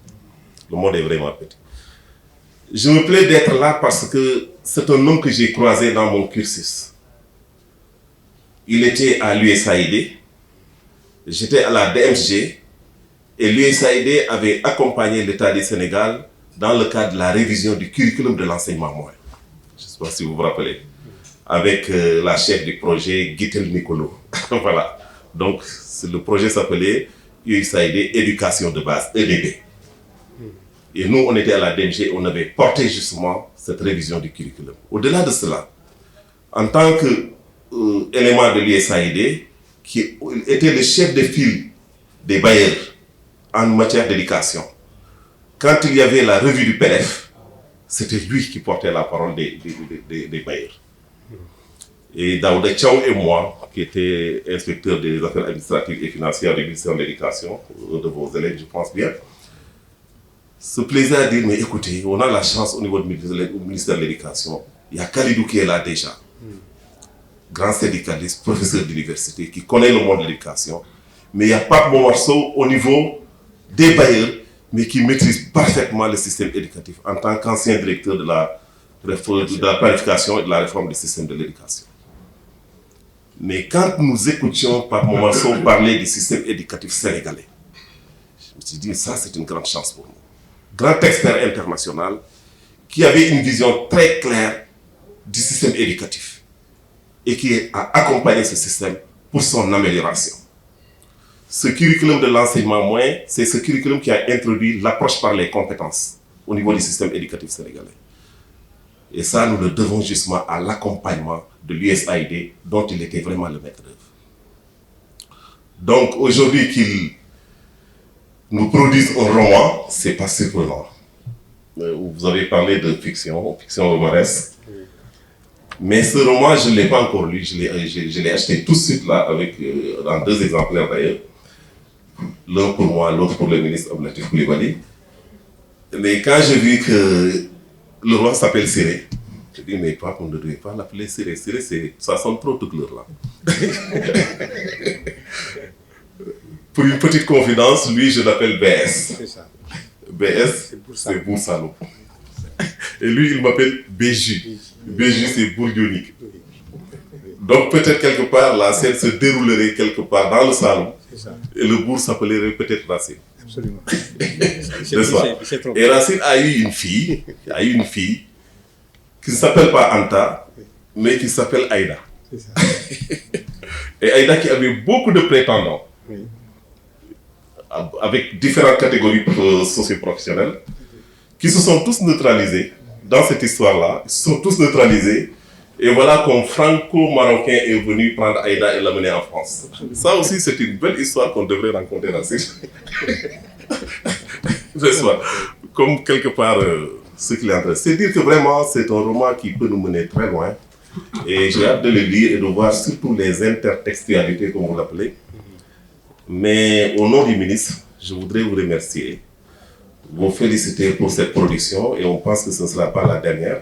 Le monde est vraiment petit. Je me plais d'être là parce que c'est un homme que j'ai croisé dans mon cursus. Il était à l'USAID, j'étais à la DMG, et l'USAID avait accompagné l'État du Sénégal dans le cadre de la révision du curriculum de l'enseignement moyen. Je ne sais pas si vous vous rappelez. Avec la chef du projet, Guitel Nicolo. Voilà. Donc, le projet s'appelait USAID Éducation de base, EDB. Et nous, on était à la DMG, on avait porté justement cette révision du curriculum. Au-delà de cela, en tant qu'élément de l'USAID, qui était le chef de file des bailleurs en matière d'éducation, quand il y avait la revue du PLF, c'était lui qui portait la parole des bailleurs. Et Daouda Tchaou et moi, qui étaient inspecteurs des affaires administratives et financières du ministère de l'Éducation, de vos élèves, je pense bien, se plaisait à dire, mais écoutez, on a la chance au niveau du ministère de l'Éducation, il y a Khalidou qui est là déjà, grand syndicaliste, professeur d'université, qui connaît le monde de l'éducation, mais il n'y a pas de Momar Sow au niveau des bailleurs mais qui maîtrise parfaitement le système éducatif en tant qu'ancien directeur de la planification et de la réforme du système de l'éducation. Mais quand nous écoutions par moments parler du système éducatif sénégalais, je me suis dit, ça c'est une grande chance pour nous. Grand expert international qui avait une vision très claire du système éducatif et qui a accompagné ce système pour son amélioration. Ce curriculum de l'enseignement moyen, c'est ce curriculum qui a introduit l'approche par les compétences au niveau du système éducatif sénégalais. Et ça, nous le devons justement à l'accompagnement de l'USAID, dont il était vraiment le maître d'œuvre. Donc aujourd'hui qu'il nous produise un roman, c'est pas surprenant. Vous avez parlé de fiction romanesque. Mais ce roman, je ne l'ai pas encore lu, je l'ai acheté tout de suite là, en 2 exemplaires d'ailleurs. L'un pour moi, l'autre pour le ministre Abdoulatif Coulibaly. Mais quand j'ai vu que le roi s'appelle Siré, je dis, mais papa, on ne devait pas l'appeler Siré. Siré, ça sonne trop toute l'heure là. Pour une petite confidence, lui, je l'appelle BS. C'est ça. BS, c'est Boursalo. Et lui, il m'appelle BJ. BJ, c'est bourdionique. Donc peut-être quelque part, la scène se déroulerait quelque part dans le salon. Et le bourg s'appellerait peut-être Racine. Absolument. Et Racine a eu une fille, qui ne s'appelle pas Anta, mais qui s'appelle Aïda. C'est ça. Et Aïda qui avait beaucoup de prétendants, oui, avec différentes catégories socio-professionnelles, qui se sont tous neutralisés dans cette histoire-là. Ils se sont tous neutralisés. Et voilà qu'un franco-marocain est venu prendre Aïda et l'amener en France. Ça aussi, c'est une belle histoire qu'on devrait rencontrer dans ces... Comme quelque part, ce qu'il est en train de... C'est dire que vraiment, c'est un roman qui peut nous mener très loin. Et j'ai hâte de le lire et de voir surtout les intertextualités, comme vous l'appelez. Mais au nom du ministre, je voudrais vous remercier, vous féliciter pour cette production et on pense que ce ne sera pas la dernière.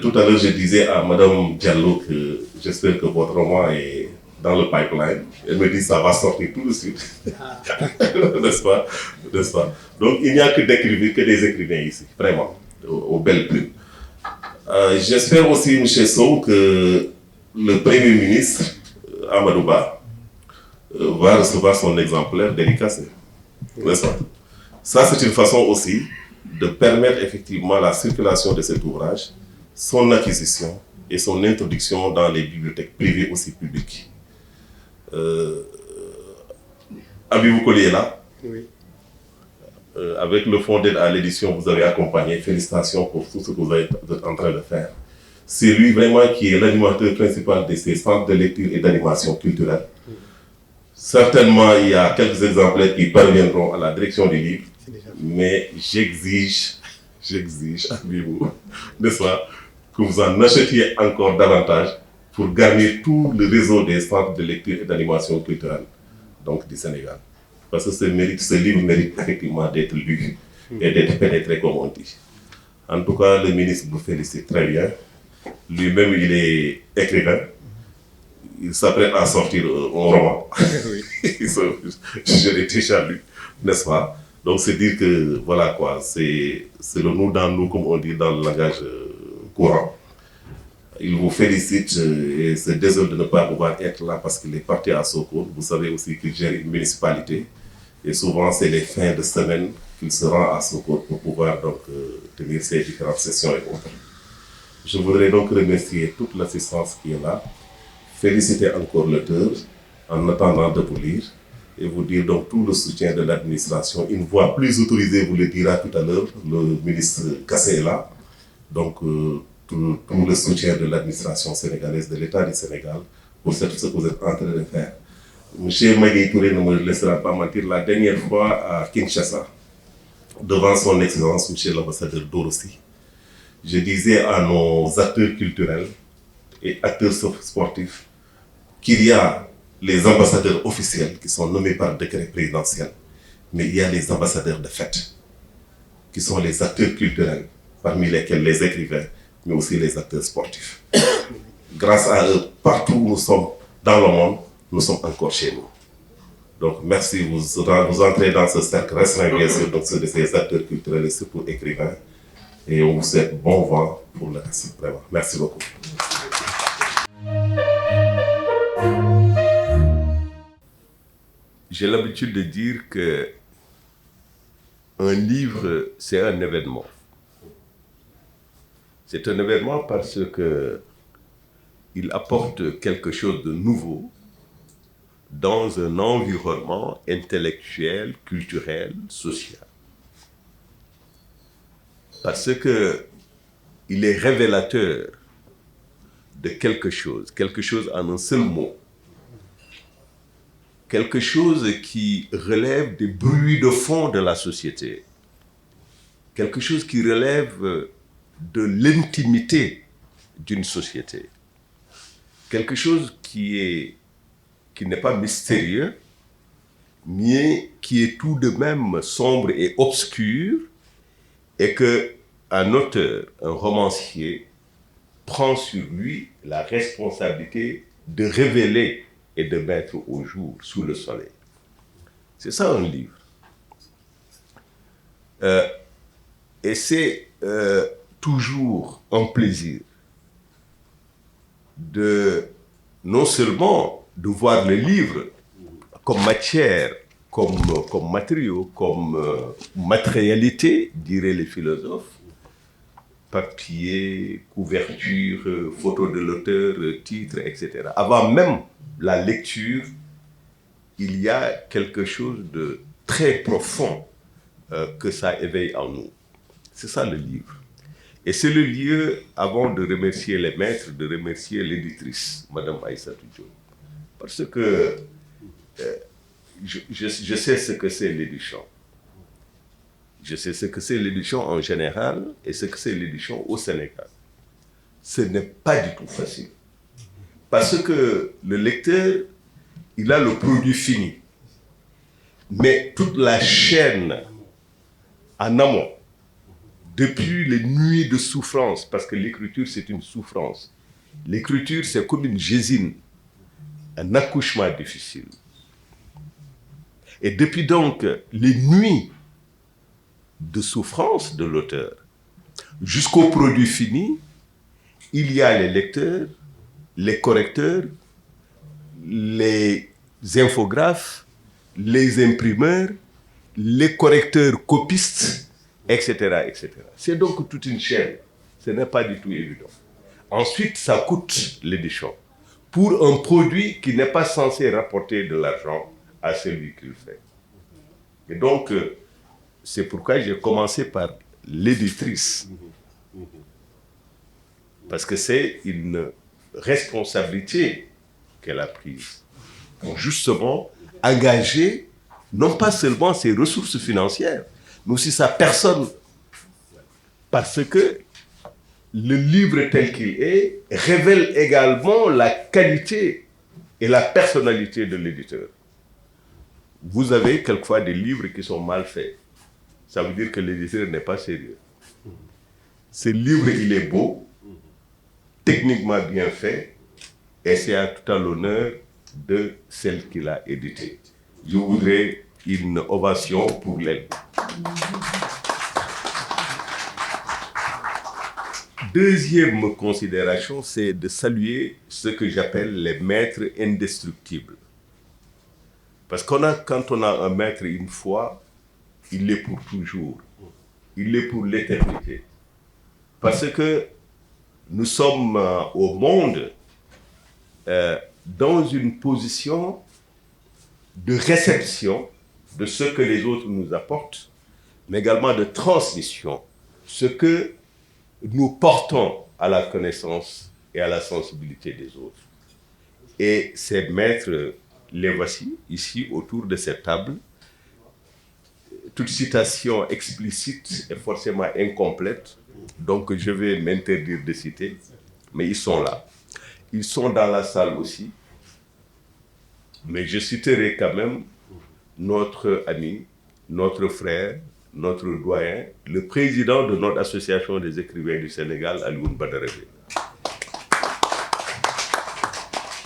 Tout à l'heure, je disais à Madame Diallo que j'espère que votre roman est dans le pipeline. Elle me dit que ça va sortir tout de suite. N'est-ce pas? N'est-ce pas? Donc, il n'y a que des écrivains ici, vraiment, aux belles plumes. J'espère aussi, M. Sow, que le Premier ministre, Amadou Ba, va recevoir son exemplaire dédicacé. N'est-ce pas? Ça, c'est une façon aussi de permettre effectivement la circulation de cet ouvrage, son acquisition et son introduction dans les bibliothèques privées aussi publiques. Abibou Koli est là. Oui. Avec le fonds d'aide à l'édition, vous avez accompagné. Félicitations pour tout ce que vous êtes en train de faire. C'est lui vraiment qui est l'animateur principal de ces centres de lecture et d'animation culturelle. Oui. Certainement, il y a quelques exemplaires qui parviendront à la direction du livre, mais j'exige, Abibou, n'est-ce pas, que vous en achetiez encore davantage pour garnir tout le réseau des centres de lecture et d'animation culturelle donc, du Sénégal. Parce que ce livre mérite effectivement d'être lu et d'être pénétré, comme on dit. En tout cas, le ministre vous félicite très bien. Lui-même, il est écrivain. Il s'apprête à sortir un roman. Oui. Je l'ai déjà lu, n'est-ce pas? Donc, c'est dire que, voilà quoi, c'est le nous dans nous, comme on dit dans le langage courant. Il vous félicite et se désole de ne pas pouvoir être là parce qu'il est parti à Sokone. Vous savez aussi qu'il gère une municipalité. Et souvent, c'est les fins de semaine qu'il se rend à Sokone pour pouvoir donc tenir ces différentes sessions et autres. Je voudrais donc remercier toute l'assistance qui est là, féliciter encore l'auteur en attendant de vous lire et vous dire donc tout le soutien de l'administration. Une voix plus autorisée vous le dira tout à l'heure, le ministre Kassé est là. Donc, tout le soutien de l'administration sénégalaise, de l'État du Sénégal, pour ce que vous êtes en train de faire. M. Magui Touré ne me laissera pas mentir, la dernière fois à Kinshasa, devant son Excellence, M. l'ambassadeur Dorossi, je disais à nos acteurs culturels et acteurs sportifs qu'il y a les ambassadeurs officiels qui sont nommés par décret présidentiel, mais il y a les ambassadeurs de fait, qui sont les acteurs culturels, parmi lesquels les écrivains, mais aussi les acteurs sportifs. Grâce à eux, partout où nous sommes dans le monde, nous sommes encore chez nous. Donc merci, vous entrez dans ce cercle restreint bien sûr, donc c'est ces acteurs culturels et surtout écrivains. Et on vous souhaite bon vent pour le reste, vraiment. Merci beaucoup. J'ai l'habitude de dire que un livre, c'est un événement. C'est un événement parce que il apporte quelque chose de nouveau dans un environnement intellectuel, culturel, social. Parce que il est révélateur de quelque chose en un seul mot. Quelque chose qui relève des bruits de fond de la société. Quelque chose qui relève de l'intimité d'une société. Quelque chose qui n'est pas mystérieux, mais qui est tout de même sombre et obscur, et qu'un auteur, un romancier, prend sur lui la responsabilité de révéler et de mettre au jour, sous le soleil. C'est ça un livre. Et c'est toujours un plaisir de non seulement de voir le livre comme matière, comme matériau, comme matérialité, diraient les philosophes, papier, couverture, photo de l'auteur, titre, etc. Avant même la lecture, il y a quelque chose de très profond que ça éveille en nous. C'est ça le livre. Et c'est le lieu, avant de remercier les maîtres, de remercier l'éditrice, Madame Aïssatou Diop. Parce que je sais ce que c'est l'édition. Je sais ce que c'est l'édition en général et ce que c'est l'édition au Sénégal. Ce n'est pas du tout facile. Parce que le lecteur, il a le produit fini. Mais toute la chaîne en amont, depuis les nuits de souffrance, parce que l'écriture c'est une souffrance. L'écriture c'est comme une gésine, un accouchement difficile. Et depuis donc les nuits de souffrance de l'auteur, jusqu'au produit fini, il y a les lecteurs, les correcteurs, les infographes, les imprimeurs, les correcteurs copistes, etc., etc. C'est donc toute une chaîne. Ce n'est pas du tout évident. Ensuite, ça coûte l'édition pour un produit qui n'est pas censé rapporter de l'argent à celui qui le fait. Et donc, c'est pourquoi j'ai commencé par l'éditrice. Parce que c'est une responsabilité qu'elle a prise pour justement engager non pas seulement ses ressources financières, mais aussi sa personne. Parce que le livre tel qu'il est révèle également la qualité et la personnalité de l'éditeur. Vous avez quelquefois des livres qui sont mal faits. Ça veut dire que l'éditeur n'est pas sérieux. Ce livre, il est beau, techniquement bien fait, et c'est à tout à l'honneur de celle qui l'a édité. Je voudrais une ovation pour elle. Deuxième considération, c'est de saluer ce que j'appelle les maîtres indestructibles. Parce quand on a un maître une fois, il l'est pour toujours. Il l'est pour l'éternité. Parce que nous sommes au monde dans une position de réception de ce que les autres nous apportent, mais également de transmission, ce que nous portons à la connaissance et à la sensibilité des autres. Et ces maîtres, les voici ici autour de cette table. Toute citation explicite est forcément incomplète, donc je vais m'interdire de citer, mais ils sont là. Ils sont dans la salle aussi, mais je citerai quand même notre ami, notre frère, notre doyen, le président de notre association des écrivains du Sénégal, Alioune Badara Gueye.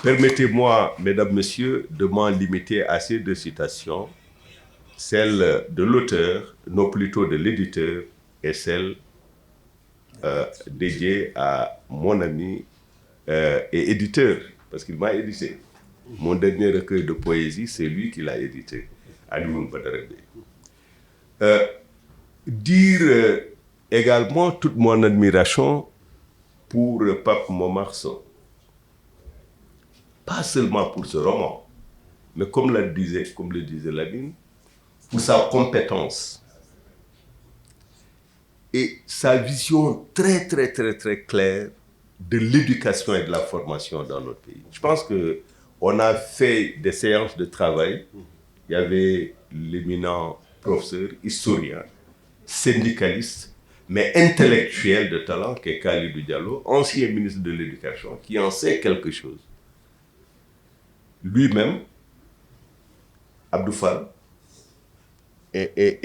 Permettez-moi, mesdames, messieurs, de m'en limiter à ces deux citations, celle de l'auteur, non plutôt de l'éditeur, et celle dédiée à mon ami et éditeur, parce qu'il m'a édité. Mon dernier recueil de poésie, c'est lui qui l'a édité, Alioune Badara Bèye. Dire également toute mon admiration pour Pape Momar Sow. Pas seulement pour ce roman, mais comme le disait Lamine, pour sa compétence et sa vision très claire de l'éducation et de la formation dans notre pays. Je pense qu'on a fait des séances de travail. Il y avait l'éminent professeur, historien, syndicaliste, mais intellectuel de talent, qui est Khalidou Diallo, ancien ministre de l'Éducation, qui en sait quelque chose. Lui-même, Abdou Fall, est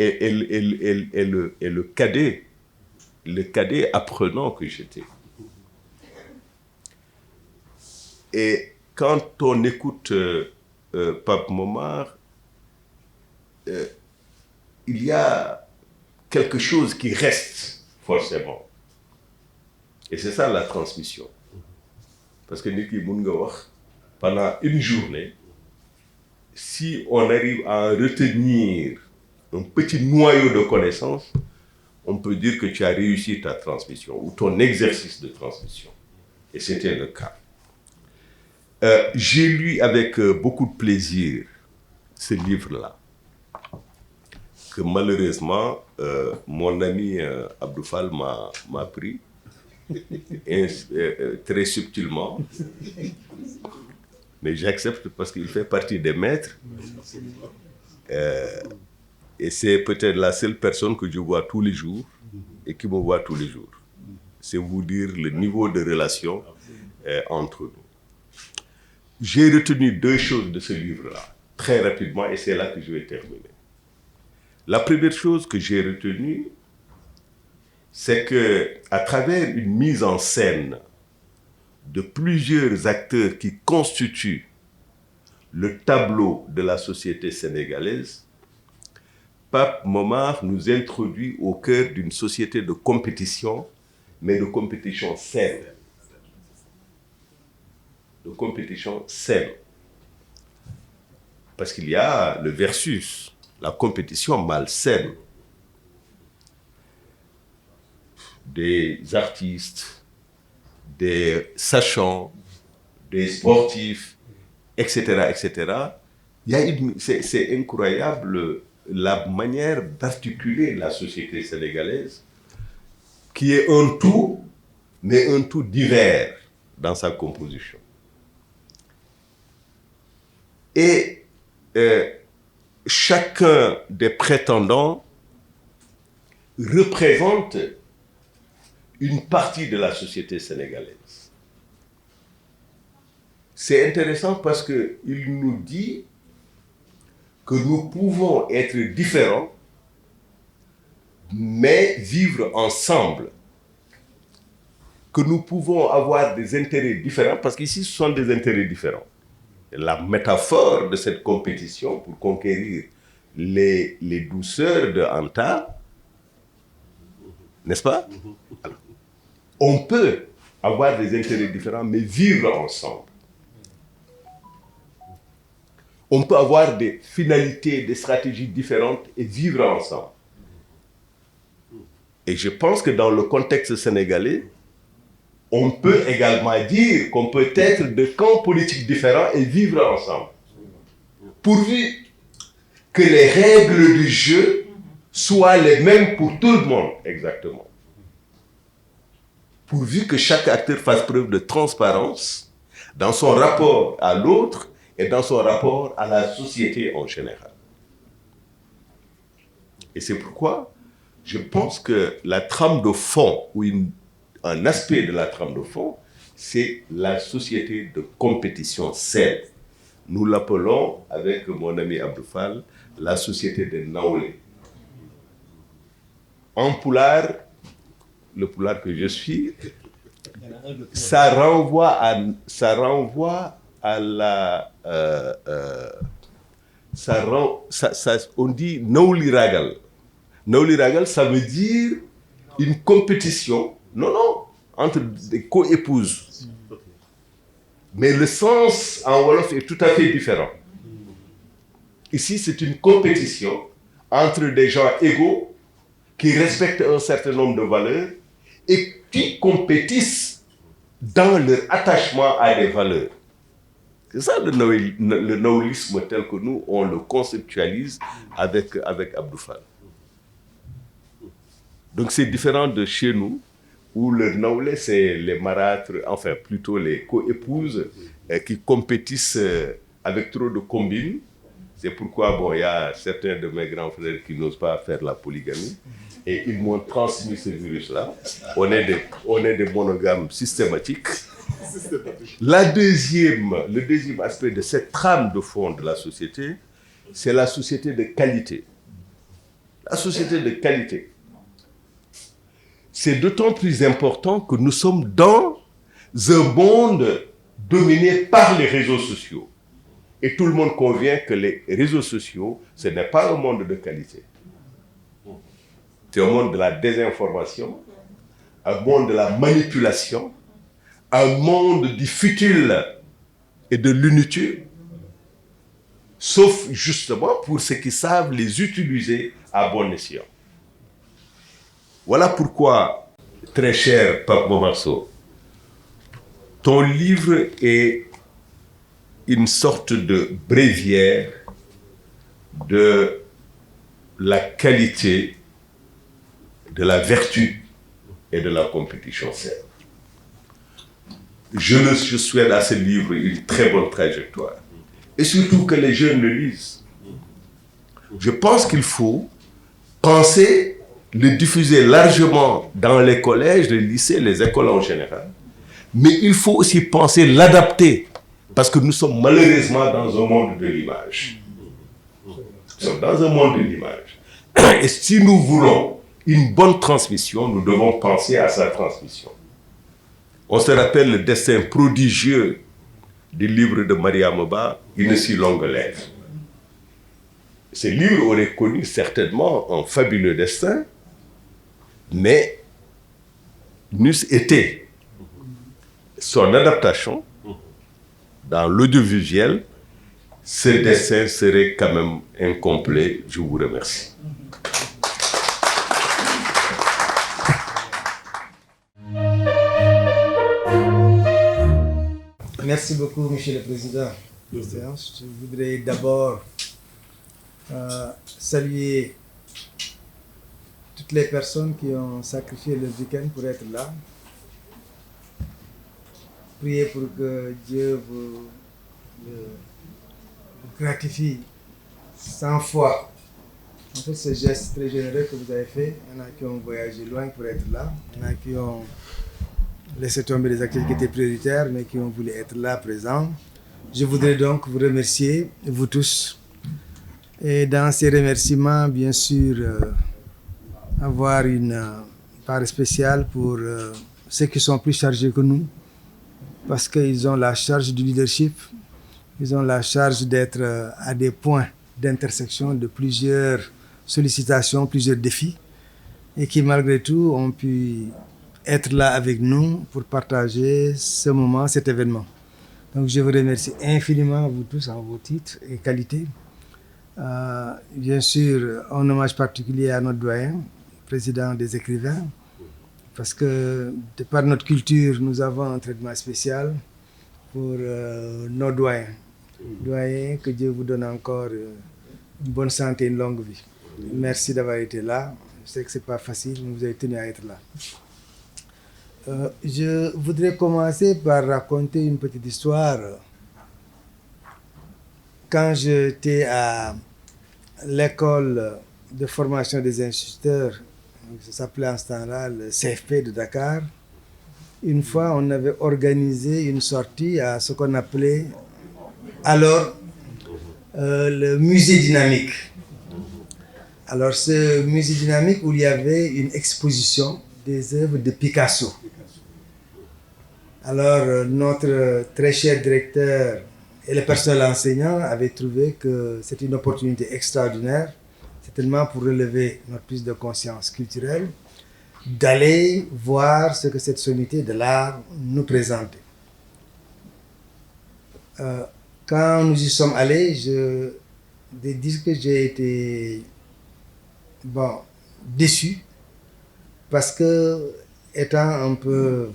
le cadet apprenant que j'étais. Et quand on écoute Pape Momar, il y a quelque chose qui reste forcément. Et c'est ça la transmission. Parce que Niki Mungawar, pendant une journée, si on arrive à retenir un petit noyau de connaissances, on peut dire que tu as réussi ta transmission ou ton exercice de transmission. Et c'était le cas. J'ai lu avec beaucoup de plaisir ce livre-là, que malheureusement, mon ami Abdou Fall m'a pris très subtilement. Mais j'accepte parce qu'il fait partie des maîtres. Et c'est peut-être la seule personne que je vois tous les jours et qui me voit tous les jours. C'est vous dire le niveau de relation entre nous. J'ai retenu deux choses de ce livre-là, très rapidement, et c'est là que je vais terminer. La première chose que j'ai retenue, c'est qu'à travers une mise en scène de plusieurs acteurs qui constituent le tableau de la société sénégalaise, Pape Momar nous introduit au cœur d'une société de compétition, mais de compétition saine. De compétition saine. Parce qu'il y a le versus, la compétition malsaine. Des artistes, des sachants, des sportifs, etc., etc. C'est incroyable la manière d'articuler la société sénégalaise, qui est un tout, mais un tout divers dans sa composition. Et chacun des prétendants représente une partie de la société sénégalaise. C'est intéressant parce qu'il nous dit que nous pouvons être différents, mais vivre ensemble. Que nous pouvons avoir des intérêts différents, parce qu'ici, ce sont des intérêts différents. Et la métaphore de cette compétition pour conquérir les douceurs de Anta, n'est-ce pas? Alors, on peut avoir des intérêts différents, mais vivre ensemble. On peut avoir des finalités, des stratégies différentes et vivre ensemble. Et je pense que dans le contexte sénégalais, on peut également dire qu'on peut être de camps politiques différents et vivre ensemble. Pourvu que les règles du jeu soient les mêmes pour tout le monde, exactement. Pourvu que chaque acteur fasse preuve de transparence dans son rapport à l'autre et dans son rapport à la société en général. Et c'est pourquoi je pense que la trame de fond, ou un aspect de la trame de fond, c'est la société de compétition saine. Nous l'appelons, avec mon ami Abdou Fall, la société des Naoulé. En Pulaar, le Pulaar que je suis, ça renvoie à la... on dit Nawli Ragal. Nawli Ragal, ça veut dire une compétition, non, entre des co-épouses. Mais le sens en Wolof est tout à fait différent. Ici, c'est une compétition entre des gens égaux qui respectent un certain nombre de valeurs et qui compétissent dans leur attachement à des valeurs. C'est ça le naoulisme tel que nous, on le conceptualise avec Abdou Fall. Donc c'est différent de chez nous, où le naoulé, c'est les marâtres, enfin plutôt les co-épouses qui compétissent avec trop de combines. C'est pourquoi, bon, il y a certains de mes grands frères qui n'osent pas faire la polygamie. Et ils m'ont transmis ce virus-là. On est des monogames systématiques. Le deuxième aspect de cette trame de fond de la société, c'est la société de qualité. La société de qualité. C'est d'autant plus important que nous sommes dans un monde dominé par les réseaux sociaux. Et tout le monde convient que les réseaux sociaux, ce n'est pas un monde de qualité. C'est un monde de la désinformation, un monde de la manipulation, un monde du futile et de l'inutile, sauf justement pour ceux qui savent les utiliser à bon escient. Voilà pourquoi, très cher Pape Momarso, ton livre est une sorte de bréviaire de la qualité, de la vertu et de la compétition saine. Je souhaite à ce livre une très bonne trajectoire. Et surtout que les jeunes le lisent. Je pense qu'il faut penser le diffuser largement dans les collèges, les lycées, les écoles en général. Mais il faut aussi penser l'adapter. Parce que nous sommes malheureusement dans un monde de l'image. Nous sommes dans un monde de l'image. Et si nous voulons une bonne transmission, nous devons penser à sa transmission. On se rappelle le destin prodigieux du livre de Maria Moba, Une si longue lettre. Ce livre aurait connu certainement un fabuleux destin, mais n'eût été son adaptation dans l'audiovisuel, ce dessin serait quand même incomplet. Je vous remercie. Merci beaucoup, Monsieur le Président. Je voudrais d'abord saluer toutes les personnes qui ont sacrifié leur week-end pour être là. Priez pour que Dieu vous gratifie 100 fois. En fait, ce geste très généreux que vous avez fait, il y en a qui ont voyagé loin pour être là, il y en a qui ont laissé tomber des activités qui étaient prioritaires, mais qui ont voulu être là, présents. Je voudrais donc vous remercier, vous tous. Et dans ces remerciements, bien sûr, avoir une part spéciale pour ceux qui sont plus chargés que nous, parce qu'ils ont la charge du leadership, ils ont la charge d'être à des points d'intersection de plusieurs sollicitations, plusieurs défis, et qui malgré tout ont pu être là avec nous pour partager ce moment, cet événement. Donc je vous remercie infiniment, vous tous, en vos titres et qualités. Bien sûr, un hommage particulier à notre doyen, président des écrivains, parce que de par notre culture, nous avons un traitement spécial pour nos doyens. Doyens, que Dieu vous donne encore une bonne santé, une longue vie. Merci d'avoir été là. Je sais que ce n'est pas facile, mais vous avez tenu à être là. Je voudrais commencer par raconter une petite histoire. Quand j'étais à l'école de formation des instituteurs, ça s'appelait en ce temps-là le CFP de Dakar, une fois on avait organisé une sortie à ce qu'on appelait alors le musée dynamique. Alors ce musée dynamique où il y avait une exposition des œuvres de Picasso. Alors, notre très cher directeur et le personnel enseignant avaient trouvé que c'était une opportunité extraordinaire, certainement pour relever notre prise de conscience culturelle, d'aller voir ce que cette sommité de l'art nous présentait. Quand nous y sommes allés, je vais dire que j'ai été déçu parce que, étant un peu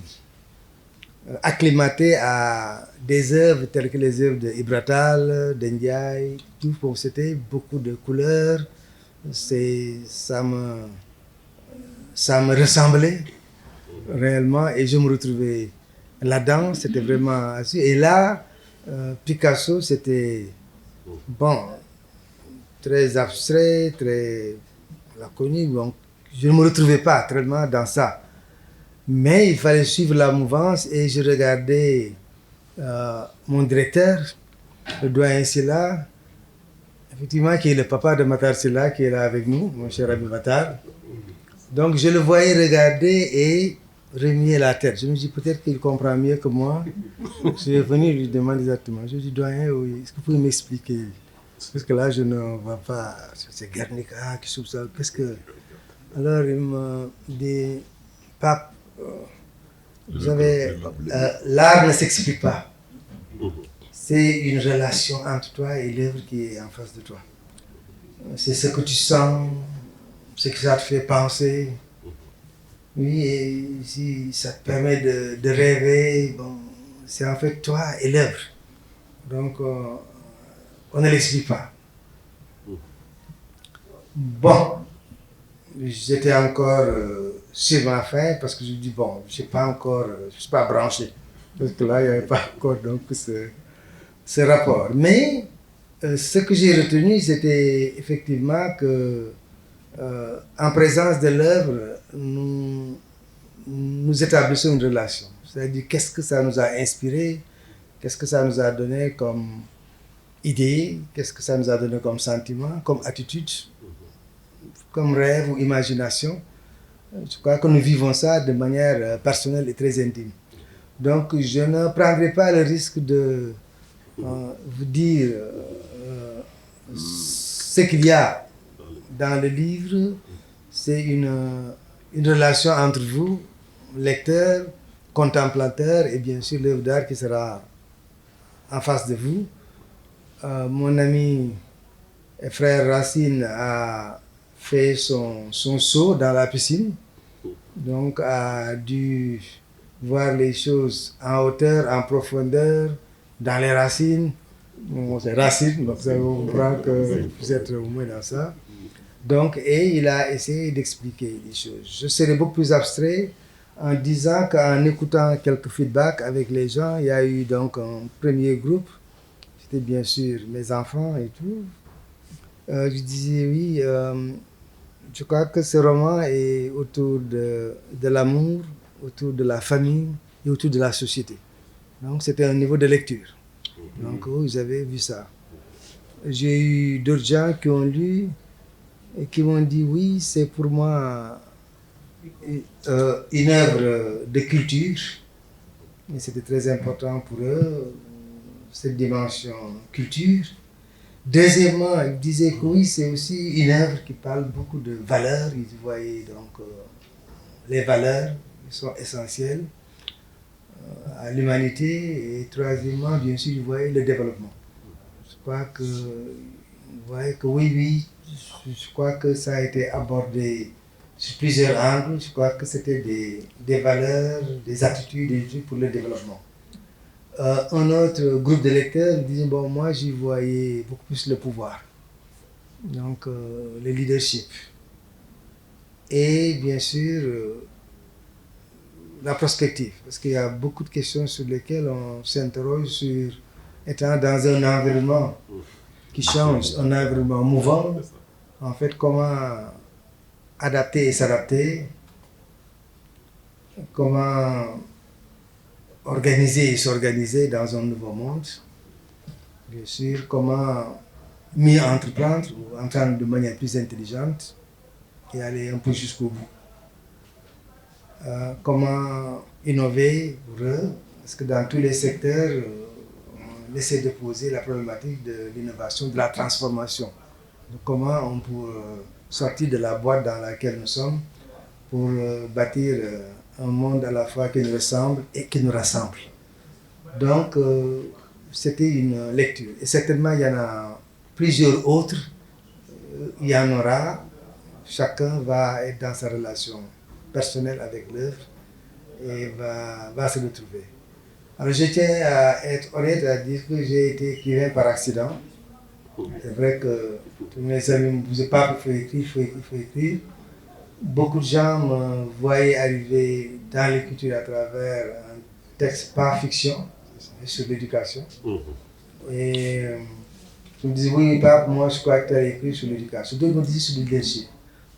acclimaté à des œuvres telles que les œuvres de Ibratal, de Ndiaye, c'était beaucoup de couleurs, ça me ressemblait réellement et je me retrouvais là-dedans, c'était vraiment... Et là, Picasso, c'était très abstrait, très laconique, donc je ne me retrouvais pas tellement dans ça. Mais il fallait suivre la mouvance et je regardais mon directeur, le doyen Silla, effectivement, qui est le papa de Matar Silla, qui est là avec nous, mon cher ami Matar. Donc je le voyais regarder et remuer la tête. Je me dis peut-être qu'il comprend mieux que moi. Je suis venu lui demander exactement. Je lui dis, doyen, oui, est-ce que vous pouvez m'expliquer? Parce que là, je ne vois pas, c'est Guernica qui souffle ça. Qu'est-ce que... Alors il me dit, Pape, l'art ne s'explique pas. C'est une relation entre toi et l'œuvre qui est en face de toi. C'est ce que tu sens, ce que ça te fait penser. Oui, et si ça te permet de rêver, c'est en fait toi et l'œuvre. Donc, on ne l'explique pas. Bon, j'étais encore sur ma faim parce que je dis, je ne suis pas branché. Parce que là, il n'y avait pas encore donc, ce rapport. Mais ce que j'ai retenu, c'était effectivement que en présence de l'œuvre, nous établissons une relation. C'est-à-dire, qu'est-ce que ça nous a inspiré, qu'est-ce que ça nous a donné comme idée, qu'est-ce que ça nous a donné comme sentiment, comme attitude, comme rêve ou imagination. Je crois que nous vivons ça de manière personnelle et très intime. Donc, je ne prendrai pas le risque de vous dire ce qu'il y a dans le livre. C'est une relation entre vous, lecteur, contemplateur, et bien sûr l'œuvre d'art qui sera en face de vous. Mon ami et frère Racine a fait son saut dans la piscine, donc a dû voir les choses en hauteur, en profondeur, dans les racines. C'est racine, donc ça vous comprend que vous êtes au moins dans ça. Donc, et il a essayé d'expliquer les choses. Je serais beaucoup plus abstrait en disant qu'en écoutant quelques feedbacks avec les gens, il y a eu donc un premier groupe. C'était bien sûr mes enfants et tout. Je disais oui, je crois que ce roman est autour de l'amour, autour de la famille et autour de la société. Donc c'était un niveau de lecture. Donc vous avez vu ça. J'ai eu d'autres gens qui ont lu et qui m'ont dit oui, c'est pour moi une œuvre de culture. Et c'était très important pour eux, cette dimension culture. Deuxièmement, ils disaient que oui, c'est aussi une œuvre qui parle beaucoup de valeurs. Ils voyaient donc les valeurs qui sont essentielles à l'humanité. Et troisièmement, bien sûr, ils voyaient le développement. Je crois que, oui, je crois que ça a été abordé sur plusieurs angles. Je crois que c'était des valeurs, des attitudes, des trucs pour le développement. Un autre groupe de lecteurs disait, moi j'y voyais beaucoup plus le pouvoir, donc le leadership. Et bien sûr, la prospective, parce qu'il y a beaucoup de questions sur lesquelles on s'interroge sur étant dans un environnement qui change, un environnement mouvant, en fait, comment adapter et s'adapter, comment organiser et s'organiser dans un nouveau monde. Bien sûr, comment mieux entreprendre ou entreprendre de manière plus intelligente et aller un peu jusqu'au bout. Comment innover pour eux, Parce que dans tous les secteurs, on essaie de poser la problématique de l'innovation, de la transformation. Donc, comment on peut sortir de la boîte dans laquelle nous sommes pour bâtir un monde à la fois qui nous ressemble et qui nous rassemble. Donc, c'était une lecture. Et certainement, il y en a plusieurs autres. Il y en aura. Chacun va être dans sa relation personnelle avec l'œuvre et va se retrouver. Alors, je tiens à être honnête à dire que j'ai été écrivain par accident. C'est vrai que tous mes amis me disaient pas qu'il faut écrire. Beaucoup de gens me voyaient arriver dans l'écriture à travers un texte par fiction sur l'éducation. Et je me disais, oui, pas moi je crois que tu as écrit sur l'éducation. D'autres me disaient sur le leadership.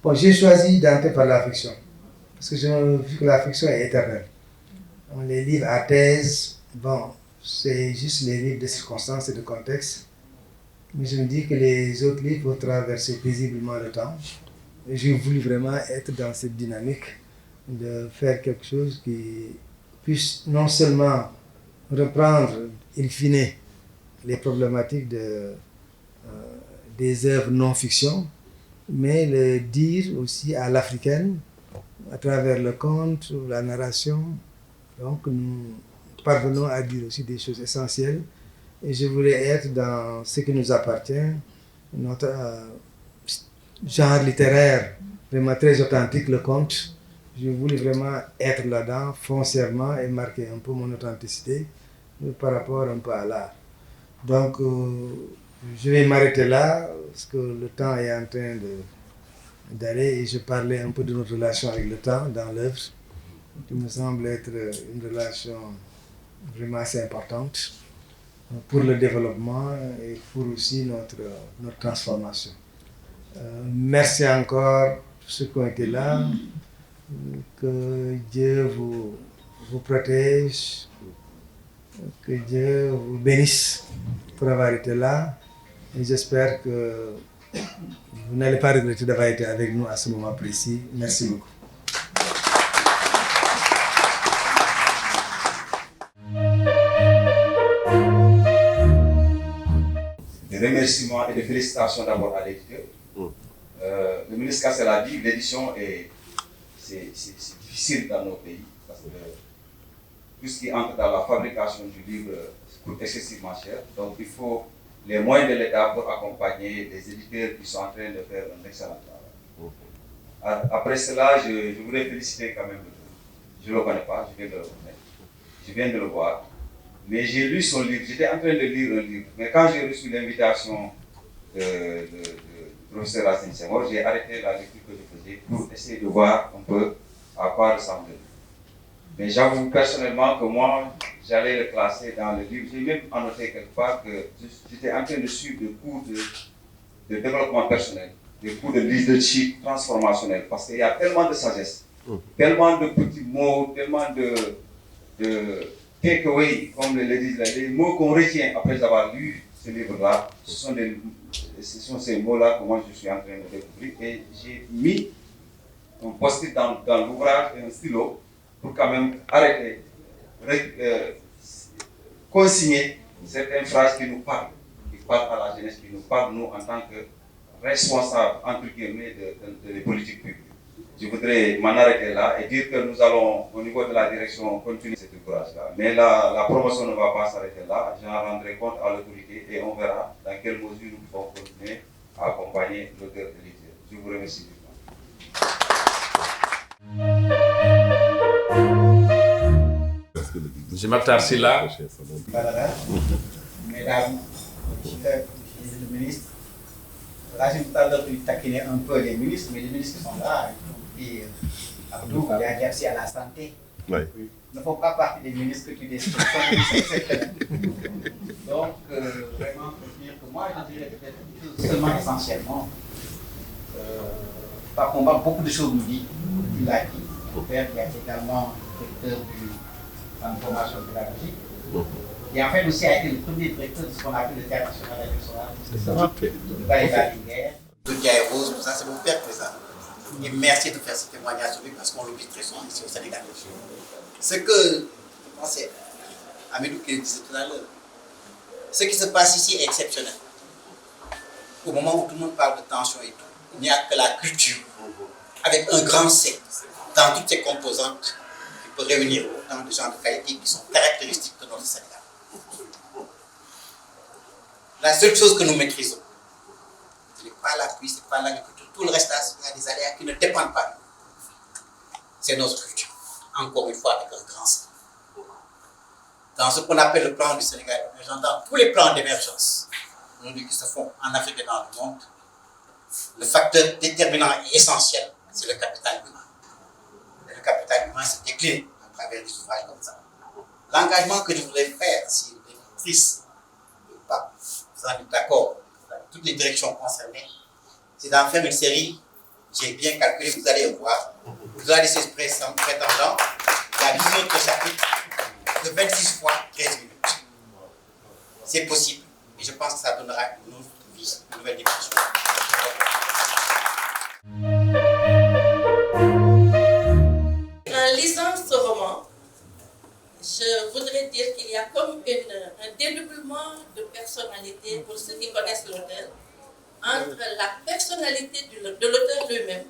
Bon, j'ai choisi d'entrer par la fiction. Parce que j'ai vu que la fiction est éternelle. Donc, les livres à thèse, bon, c'est juste les livres de circonstances et de contexte. Mais je me dis que les autres livres vont traverser paisiblement le temps. Et j'ai voulu vraiment être dans cette dynamique de faire quelque chose qui puisse non seulement reprendre, in fine, les problématiques des œuvres non-fiction, mais le dire aussi à l'africaine, à travers le conte, la narration. Donc nous parvenons à dire aussi des choses essentielles. Et je voulais être dans ce qui nous appartient, notre genre littéraire vraiment très authentique, le conte. Je voulais vraiment être là-dedans foncièrement et marquer un peu mon authenticité par rapport un peu à l'art. Donc je vais m'arrêter là parce que le temps est en train d'aller et je parlais un peu de notre relation avec le temps dans l'œuvre, qui me semble être une relation vraiment assez importante pour le développement et pour aussi notre transformation. Merci encore à tous ceux qui ont été là. Que Dieu vous protège, que Dieu vous bénisse pour avoir été là. Et j'espère que vous n'allez pas regretter d'avoir été avec nous à ce moment précis. Merci beaucoup. Des remerciements et des félicitations d'abord à l'éditeur. Le ministre Kassel a dit, l'édition c'est difficile dans nos pays parce que tout ce qui entre dans la fabrication du livre coûte excessivement cher. Donc il faut les moyens de l'État pour accompagner les éditeurs qui sont en train de faire un excellent travail. Après cela, je voudrais féliciter quand même, je ne le connais pas, je viens de le voir, mais j'ai lu son livre, j'étais en train de lire un livre, mais quand j'ai reçu l'invitation de professeur Racine Senghor, j'ai arrêté la lecture que je faisais pour essayer de voir un peu à quoi ressemble. Mais j'avoue personnellement que moi, j'allais le classer dans le livre. J'ai même annoté quelque part que j'étais en train de suivre des cours de développement personnel, des cours de leadership transformationnel, parce qu'il y a tellement de sagesse, tellement de petits mots, tellement de takeaway, comme les mots qu'on retient après avoir lu ce livre-là. Ce sont ces mots-là que moi je suis en train de découvrir. Et j'ai mis un post-it dans l'ouvrage et un stylo pour quand même arrêter, consigner certaines phrases qui nous parlent à la jeunesse, qui nous parlent nous en tant que responsables, entre guillemets, de politiques publiques. Je voudrais m'en arrêter là et dire que nous allons, au niveau de la direction, continuer cet ouvrage-là. Mais la promotion ne va pas s'arrêter là. J'en rendrai compte à l'autorité et on verra dans quelle mesure nous pouvons continuer à accompagner l'auteur de l'éditeur. Je vous remercie. Monsieur Makhtar Sylla. Mesdames, Monsieur le ministre, là j'ai tout à l'heure taquiné un peu les ministres, mais les ministres qui sont là, y compris Abdou, qui est à la santé, ne font pas partie des ministres que tu décides. Donc, vraiment, pour dire que moi, je dirais peut-être seulement essentiellement, par combat, beaucoup de choses nous dit, tu l'as dit, mon père qui est également directeur de formation pédagogique. Et en fait, aussi a été le premier directeur de ce qu'on appelle le Théâtre national international. De Baïba-Linguère, de Diaye Rose, tout ça, c'est mon père qui fait ça. Et merci de faire ce témoignage sur lui parce qu'on l'oublie très souvent ici au Sénégal. Ce que je pensais, Amidou qui le disait tout à l'heure. Ce qui se passe ici est exceptionnel. Au moment où tout le monde parle de tension et tout, il n'y a que la culture, avec un grand C, dans toutes ses composantes, qui peut réunir autant de gens de qualité qui sont caractéristiques de notre Sénégal. La seule chose que nous maîtrisons, ce n'est pas la pluie, ce n'est pas l'agriculture, tout le reste, il y a des aléas qui ne dépendent pas de nous. C'est notre culture, encore une fois avec un grand C. Dans ce qu'on appelle le plan du Sénégal émergent, dans tous les plans d'émergence qui se font en Afrique et dans le monde, le facteur déterminant et essentiel, c'est le capital humain. Et le capital humain se décline à travers des ouvrages comme ça. L'engagement que je voudrais faire, si les directrices ou pas, vous en êtes d'accord, avec toutes les directions concernées, c'est d'en faire une série, j'ai bien calculé, vous allez voir, vous allez ces prétendants, la vision de chapitre de 26 fois 13 minutes. C'est possible. Et je pense que ça donnera une nouvelle dimension. En lisant ce roman, je voudrais dire qu'il y a comme un dédoublement de personnalité pour ceux qui connaissent l'auteur, entre la personnalité de l'auteur lui-même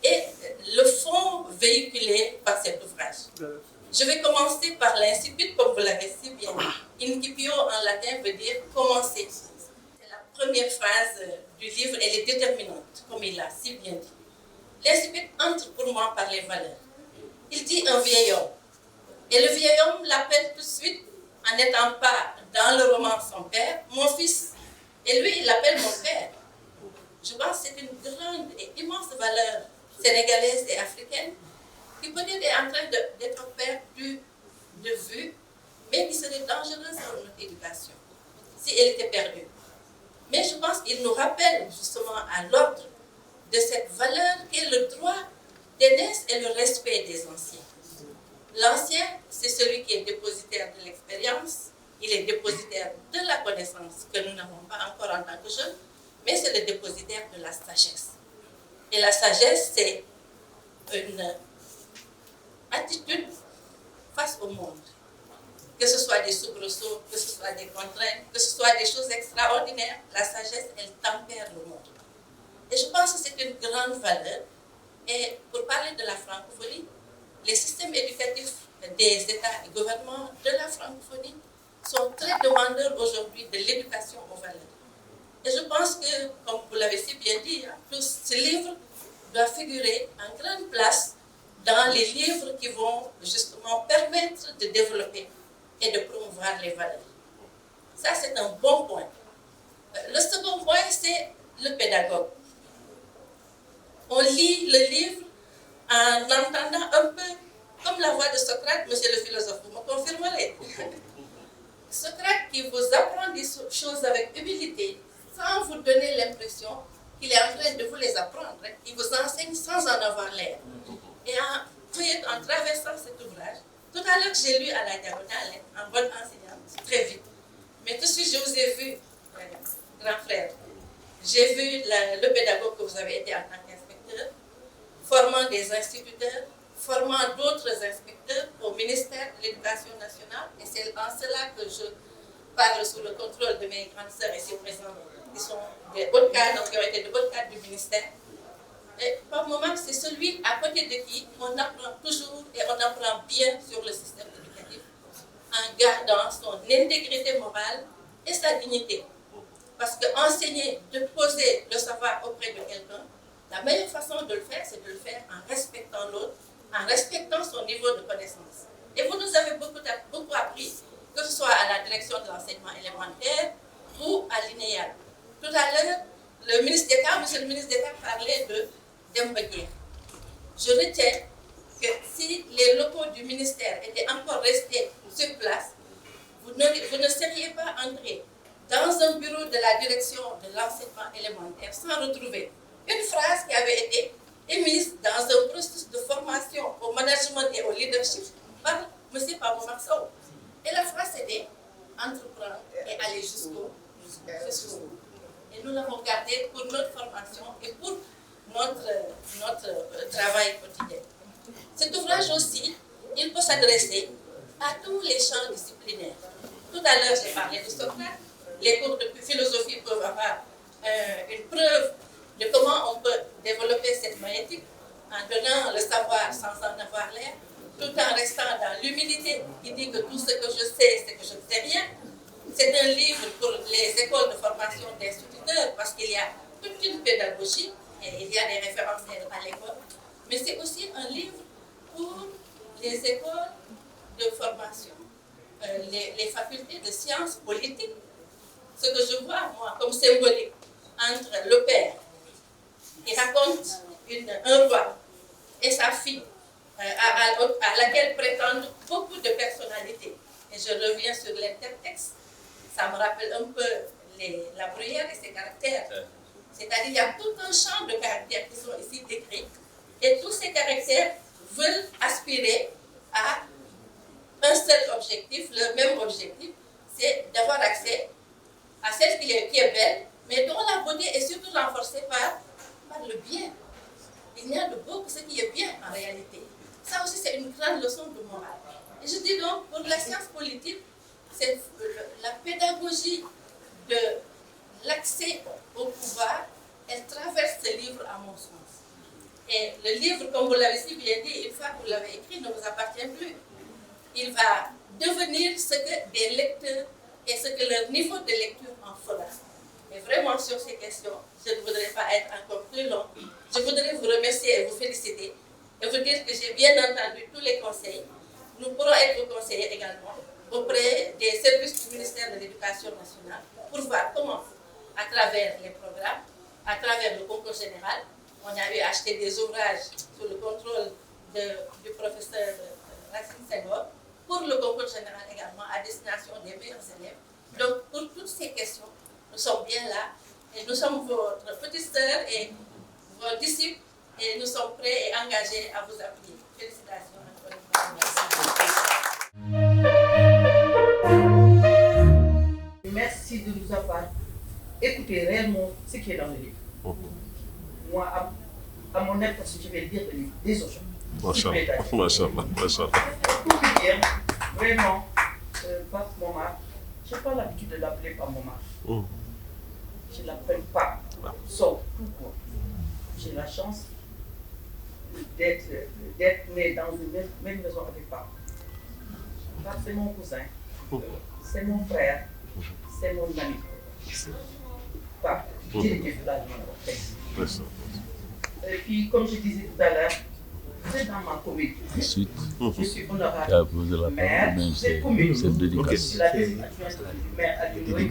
et le fond véhiculé par cet ouvrage. Je vais commencer par l'incipit, comme vous l'avez si bien dit. Incipio en latin veut dire commencer. C'est la première phrase du livre, elle est déterminante, comme il l'a si bien dit. L'incipit entre pour moi par les valeurs. Il dit un vieil homme. Et le vieil homme l'appelle tout de suite, en n'étant pas dans le roman son père, mon fils. Et lui, il l'appelle mon père. Je pense que c'est une grande et immense valeur sénégalaise et africaine qui peut-être est en train d'être perdue de vue, mais qui serait dangereuse pour notre éducation, si elle était perdue. Mais je pense qu'il nous rappelle justement à l'ordre de cette valeur qu'est le droit d'aînesse et le respect des anciens. L'ancien, c'est celui qui est dépositaire de l'expérience, il est dépositaire de la connaissance que nous n'avons pas encore en tant que jeunes, mais c'est le dépositaire de la sagesse. Et la sagesse, c'est une attitude face au monde. Que ce soit des soubresauts, que ce soit des contraintes, que ce soit des choses extraordinaires, la sagesse, elle tempère le monde. Et je pense que c'est une grande valeur. Et pour parler de la francophonie, les systèmes éducatifs des États et gouvernements de la francophonie sont très demandeurs aujourd'hui de l'éducation aux valeurs. Et je pense que, comme vous l'avez si bien dit, ce livre doit figurer en grande place dans les livres qui vont justement permettre de développer et de promouvoir les valeurs. Ça, c'est un bon point. Le second point, c'est le pédagogue. On lit le livre en entendant un peu comme la voix de Socrate, monsieur le philosophe, vous me confirmerez. Socrate qui vous apprend des choses avec humilité, sans vous donner l'impression qu'il est en train de vous les apprendre. Il vous enseigne sans en avoir l'air. Et en traversant cet ouvrage, tout à l'heure j'ai lu à la diagonale, en bonne enseignante, très vite. Mais tout de suite, je vous ai vu, grand frère, j'ai vu le pédagogue que vous avez été en tant qu'inspecteur, formant des instituteurs, formant d'autres inspecteurs au ministère de l'Éducation nationale. Et c'est en cela que je parle sous le contrôle de mes grandes sœurs ici présentes, qui sont des hautes cadres, qui ont été de hautes cadres du ministère. Et par moment, c'est celui à côté de qui on apprend toujours et on apprend bien sur le système éducatif, en gardant son intégrité morale et sa dignité. Parce qu'enseigner, de poser le savoir auprès de quelqu'un, la meilleure façon de le faire, c'est de le faire en respectant l'autre, en respectant son niveau de connaissance. Et vous nous avez beaucoup appris, que ce soit à la direction de l'enseignement élémentaire ou à l'INEAL. Tout à l'heure, le ministre d'État, monsieur le ministre d'État parlait de Dembagir. Je retiens que si les locaux du ministère étaient encore restés sur place, vous ne seriez pas entré dans un bureau de la direction de l'enseignement élémentaire sans retrouver une phrase qui avait été émise dans un processus de formation au management et au leadership par M. Pablo Marceau. Et la phrase était entreprendre et aller jusqu'au bout. Et nous l'avons gardé pour notre formation et pour notre travail quotidien. Cet ouvrage aussi, il peut s'adresser à tous les champs disciplinaires. Tout à l'heure, j'ai parlé de Socrate. Les cours de philosophie peuvent avoir une preuve de comment on peut développer cette magnétique en donnant le savoir sans en avoir l'air, tout en restant dans l'humilité qui dit que tout ce que je sais, c'est que je ne sais rien. C'est un livre pour les écoles de formation d'instituteurs parce qu'il y a toute une pédagogie et il y a des références à l'école. Mais c'est aussi un livre pour les écoles de formation, les facultés de sciences politiques. Ce que je vois, moi, comme symbolique entre le père qui raconte un roi et sa fille, à laquelle prétendent beaucoup de personnalités. Et je reviens sur l'intertexte. Ça me rappelle un peu la bruyère et ses caractères. C'est-à-dire qu'il y a tout un champ de caractères qui sont ici décrits. Et tous ces caractères veulent aspirer à un seul objectif, le même objectif, c'est d'avoir accès à celle qui est belle, mais dont la beauté est surtout renforcée par le bien. Il n'y a de beau que ce qui est bien en réalité. Ça aussi, c'est une grande leçon de morale. Et je dis donc, pour la science politique, c'est la pédagogie de l'accès au pouvoir, elle traverse ce livre à mon sens. Et le livre, comme vous l'avez si bien dit, une fois que vous l'avez écrit, ne vous appartient plus. Il va devenir ce que des lecteurs et ce que leur niveau de lecture en fera. Et vraiment sur ces questions, je ne voudrais pas être encore plus long. Je voudrais vous remercier et vous féliciter et vous dire que j'ai bien entendu tous les conseils. Nous pourrons être conseillers également auprès des services du ministère de l'Éducation nationale pour voir comment, à travers les programmes, à travers le concours général, on a eu acheté des ouvrages sous le contrôle du professeur Racine Senghor pour le concours général également à destination des meilleurs élèves. Donc pour toutes ces questions, nous sommes bien là et nous sommes votre petite sœur et vos disciples et nous sommes prêts et engagés à vous appuyer. Félicitations encore une fois. Merci de nous avoir écouté réellement ce qui est dans le livre. Moi, à mon avis, parce que je vais lire le livre dès aujourd'hui. Machallah. Pour vous dire, vraiment, Pape Momar, je n'ai pas l'habitude de l'appeler Pape Momar. Je ne l'appelle pas, sauf tout court. J'ai la chance d'être né dans une même maison avec Pape. Pape, c'est mon cousin, c'est mon frère, c'est mon ami. Pape, jërëjëf daal di mën a wax. Et puis, comme je disais tout à l'heure, c'est dans ma commune. Je suis honorable maire de cette commune. Je suis la deuxième adjointe du maire à l'Union.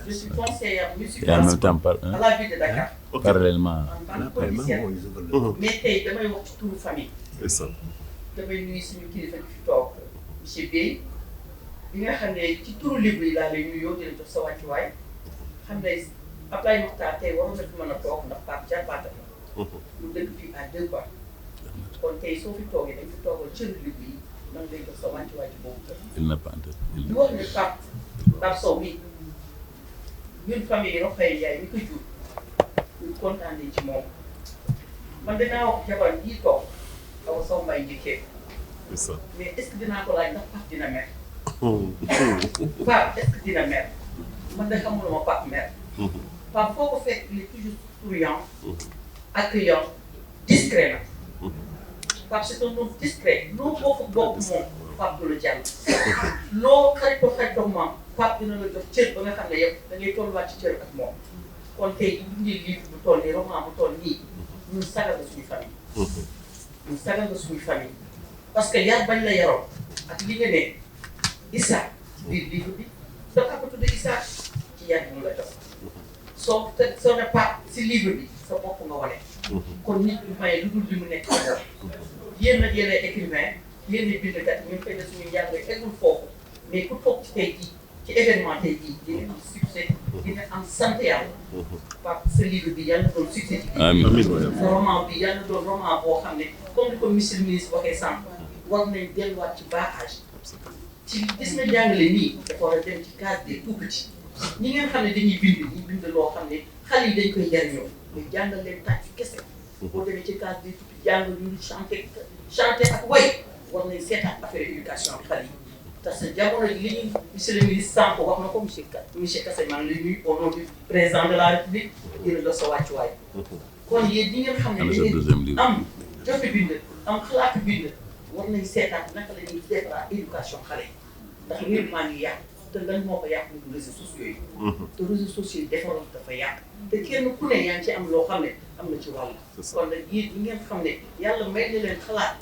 Je suis conseillère municipale à la ville de Dakar. Parallèlement. En tant que politicienne. Mais tey damay wax ci turu famille. damay nuyu suñu kilifa gi fi toog monsieur Bey bi nga xam ne ci turu Lébu yi laa lay nuyoo di la jox sa wàccuwaay xam ne Ablaye Mokhtar tey waroon na fi mën a toog ndax Pape jarbaatam la. lu dëkk fii à 2 pas. kon tey soo fi toogee dañ fi toogal cëru Lébu yi nan lay jox sa wàccuwaay ci boobu kër. Il n'a pas entendu. di wax ne Pape Sow mi ñun famille yi Rokhaya Ndiaye mi ko jur ñu kontaanee ci moom man dinaa wax jabar yi toog Awa Sow Mbaye njëkkee mais est-ce que dinaa ko laaj ndax Pape dina mer. Pape est-ce que dina mer man de xamuluma Pape mer. Pape foo ko fekk il est toujours souriant, accueillant, discret na. Pape c'est un homme discret loo bokk moom Pape du la jàll. loo xaritoo moom Pape dina la jox cër ba nga xam ne yow da ngay tolluwaat ci cër ak moom. kon tey bu ñu livre bu toll nii roman bu toll nii ñun sagal la suñu famille. ñun sagal la suñu famille. parce que yar bañ la yaroon ak li nga ne Issa biir livre bi dafa ko tudd Issa ci yar bi mu la jox. soo ne Pape si livre bi sa bopp nga wane. kon nit du maye lu dul li mu nekk ci dara. yéen nag yéen ay écrivain yéen ay bindkat ñun xëy na suñu njàng eggul foofu mais ku toog ci tey jii ci événement tey jii dina am succès dina am sant yàlla. Pape sa livre bi yàlla na doon succès. amiin sa roman bi yàlla na doon roman boo xam ne comme ni ko monsieur le ministre waxee sànq war nañ delluwaat ci bas âge. ci gis nga jàngale nii dafa war a dem ci case des tout petits ñi ngeen xam ne dañuy bind loo xam ne xale yi dañ koy jariñoo mais jàngal leen tàcc kese boo demee ci case des tout petits jàngal ñu chanter ak way war nañ seetaat affaire éducation bi xale yi parce que jamono ji li ñu monsieur le ministre sànq wax na ko monsieur Kassé maa ngi lay nuyu au nom du président de la république dina dox sa wàccuwaay kon yéen ñi ngeen xam ne dañuy am jot bind am xalaatu bind war nañ seetaat naka la ñuy defaraat éducation xale yi ndax réew maa ngi yàq te lan moo ko yàq ñu réseaux sociaux yi te réseaux sociaux yi defaroon dafa yàq te kenn ku ne yaa ngi ci am loo xam ne am na ci wàll kon nag yéen ñi ngeen xam ne yàlla may na leen xalaat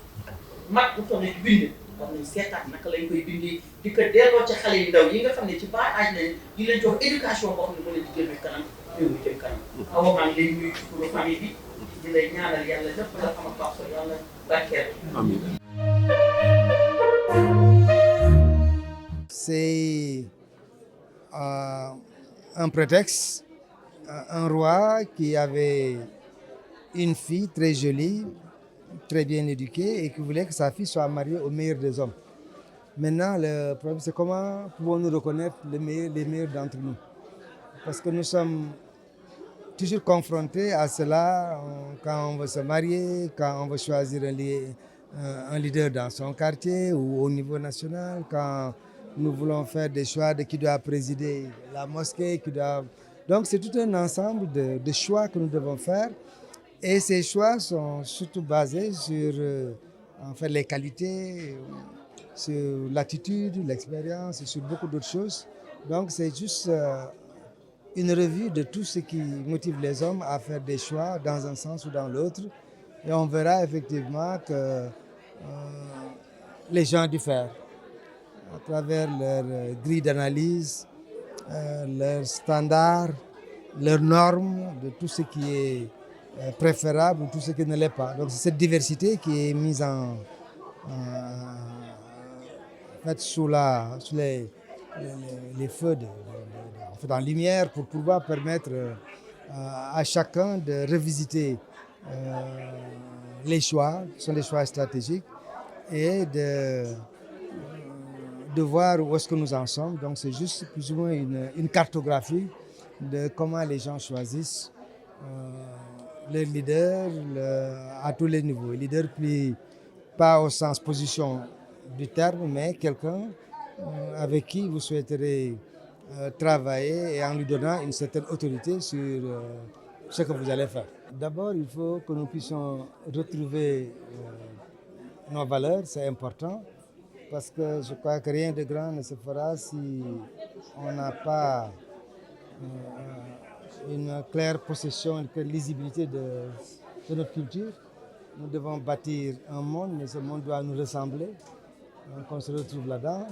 mag bu toll ci bind war nañ seetaat naka lañ koy bindee di ko delloo ci xale yu ndaw yi nga xam ne ci bas âge lañ di leen jox éducation boo xam ne mën leen di jëmee kanam réew mi jëm kanam awa maa ngi lay nuyu ci turu famille bi di lay ñaanal yàlla lépp la xam ak baax yàlla barkeel C'est un prétexte, un roi qui avait une fille très jolie, très bien éduquée et qui voulait que sa fille soit mariée au meilleur des hommes. Maintenant, le problème, c'est comment pouvons-nous reconnaître les meilleurs d'entre nous? Parce que nous sommes toujours confrontés à cela quand on veut se marier, quand on veut choisir un leader dans son quartier ou au niveau national, quand nous voulons faire des choix de qui doit présider la mosquée, qui doit... Donc c'est tout un ensemble de choix que nous devons faire et ces choix sont surtout basés sur en fait, les qualités, sur l'attitude, l'expérience et sur beaucoup d'autres choses. Donc c'est juste une revue de tout ce qui motive les hommes à faire des choix dans un sens ou dans l'autre et on verra effectivement que les gens diffèrent à travers leur grille d'analyse, leurs standards, leurs normes, de tout ce qui est préférable ou tout ce qui ne l'est pas. Donc c'est cette diversité qui est mise en fait sous les feux, en lumière pour pouvoir permettre à chacun de revisiter les choix, qui sont des choix stratégiques, et de voir où est-ce que nous en sommes. Donc c'est juste plus ou moins une cartographie de comment les gens choisissent leur leader à tous les niveaux. Leader pas au sens position du terme, mais quelqu'un avec qui vous souhaiterez travailler et en lui donnant une certaine autorité sur ce que vous allez faire. D'abord, il faut que nous puissions retrouver nos valeurs, c'est important. Parce que je crois que rien de grand ne se fera si on n'a pas une claire possession, une claire lisibilité de notre culture. Nous devons bâtir un monde, mais ce monde doit nous ressembler. Donc on se retrouve là-dedans.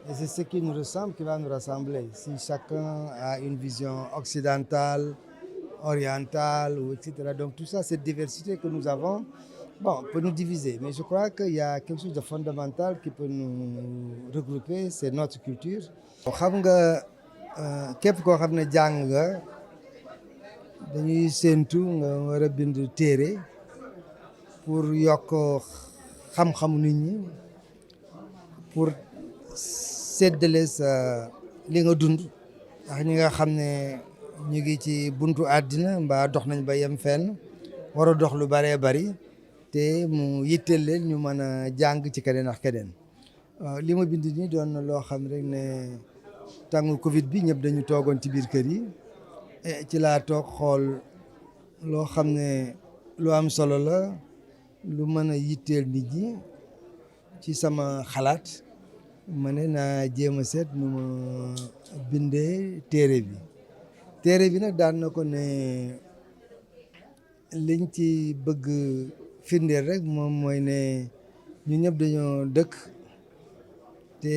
Et c'est ce qui nous ressemble qui va nous rassembler. Si chacun a une vision occidentale, orientale, ou etc. Donc tout ça, cette diversité que nous avons, bon, peut nous diviser, mais je crois qu'il y a quelque chose de fondamental qui peut nous regrouper, c'est notre culture. xam nga képp koo xam ne jàng nga dañuy séentu nga war a bind téere pour yokk xam-xamu nit ñi pour séddale sa li nga dund ndax ñi nga xam ne ñu ngi ci buntu àddina mbaa dox nañ ba yem fenn war a dox lu bëree bëri te mu yitteel leen ñu mën a jàng ci keneen ak keneen li ma bind nii doon na loo xam rek ne tàngu Covid bi ñëpp dañu toogoon ci biir kër yi ci laa toog xool loo xam ne lu am solo la lu mën a yitteel nit ñi ci sama xalaat ma ne naa jéem a seet nu ma bindee téere bi nag daan na ko ne liñ ci bëgg firndeel rek moom mooy ne ñu ñëpp dañoo dëkk te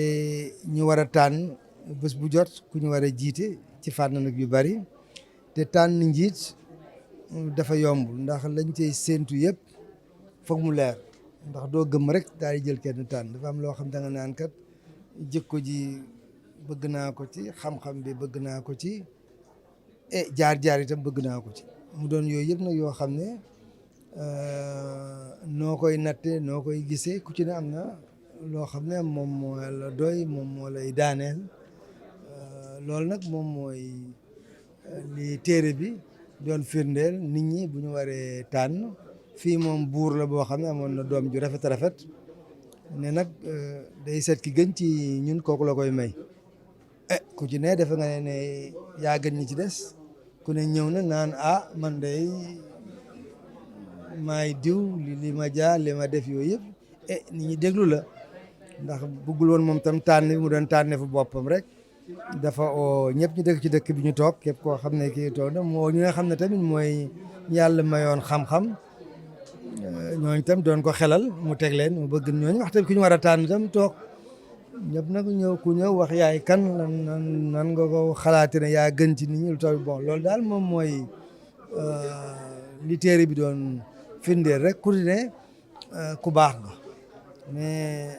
ñu war a tànn bés bu jot ku ñu war a jiite ci fànn nag yu bari te tànn njiit dafa yomb ndax lañ cay séentu yëpp foog mu leer ndax doo gëm rek daal di jël kenn tànn dafa am loo xam da nga naan kat jikko ji bëgg naa ko ci xam-xam bi bëgg naa ko ci jaar-jaar itam bëgg naa ko ci mu doon yooyu yëpp nag yoo xam ne noo koy natte noo koy gisee ku ci ne am na loo xam ne moom moo la doy moom moo lay daaneel loolu nag moom mooy li téere bi doon firndeel nit ñi bu ñu waree tànn fii moom buur la boo xam ne amoon na doom ju rafet ne nag day seet ki gën ci ñun kooku la koy may ku ci ne defe nga ne yaa gën ñi ci des ku ne ñëw na naan ah man day maay diw li ma jaar li ma def yooyu yëpp nit ñi déglu la ndax bëggul woon moom tam tànn bi mu doon tànne fu boppam rek dafa oo ñëpp ñu dëkk ci dëkk bi ñu toog képp koo xam ne kii toog na moo ñi nga xam ne tamit mooy yàlla mayoon xam-xam ñooñu tam doon ko xelal mu teg leen mu bëgg ñooñu wax tamit ki ñu war a tànn tam toog ñëpp nag ku ñëw wax yaay kan nan nga ko xalaate ne yaa gën ci nit ñi lu tax bon loolu daal moom mooy li téere bi doon firndeel rek ku ne ku baax nga mais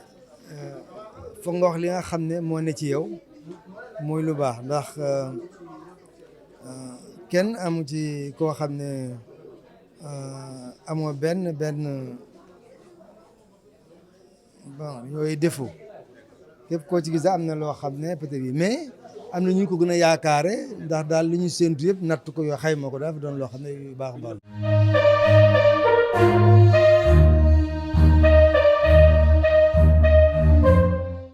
foog nga wax li nga xam ne moo ne ci yow mooy lu baax ndax kenn amu ci koo xam ne amoo benn bon yooyu défaut képp koo ci gis am na loo xam ne peut-être yi mais am na ñu ko gën a yaakaare ndax daal li ñu séntu yëpp natt ko yoo xayma ko dafa doon loo xam ne yu baax a baax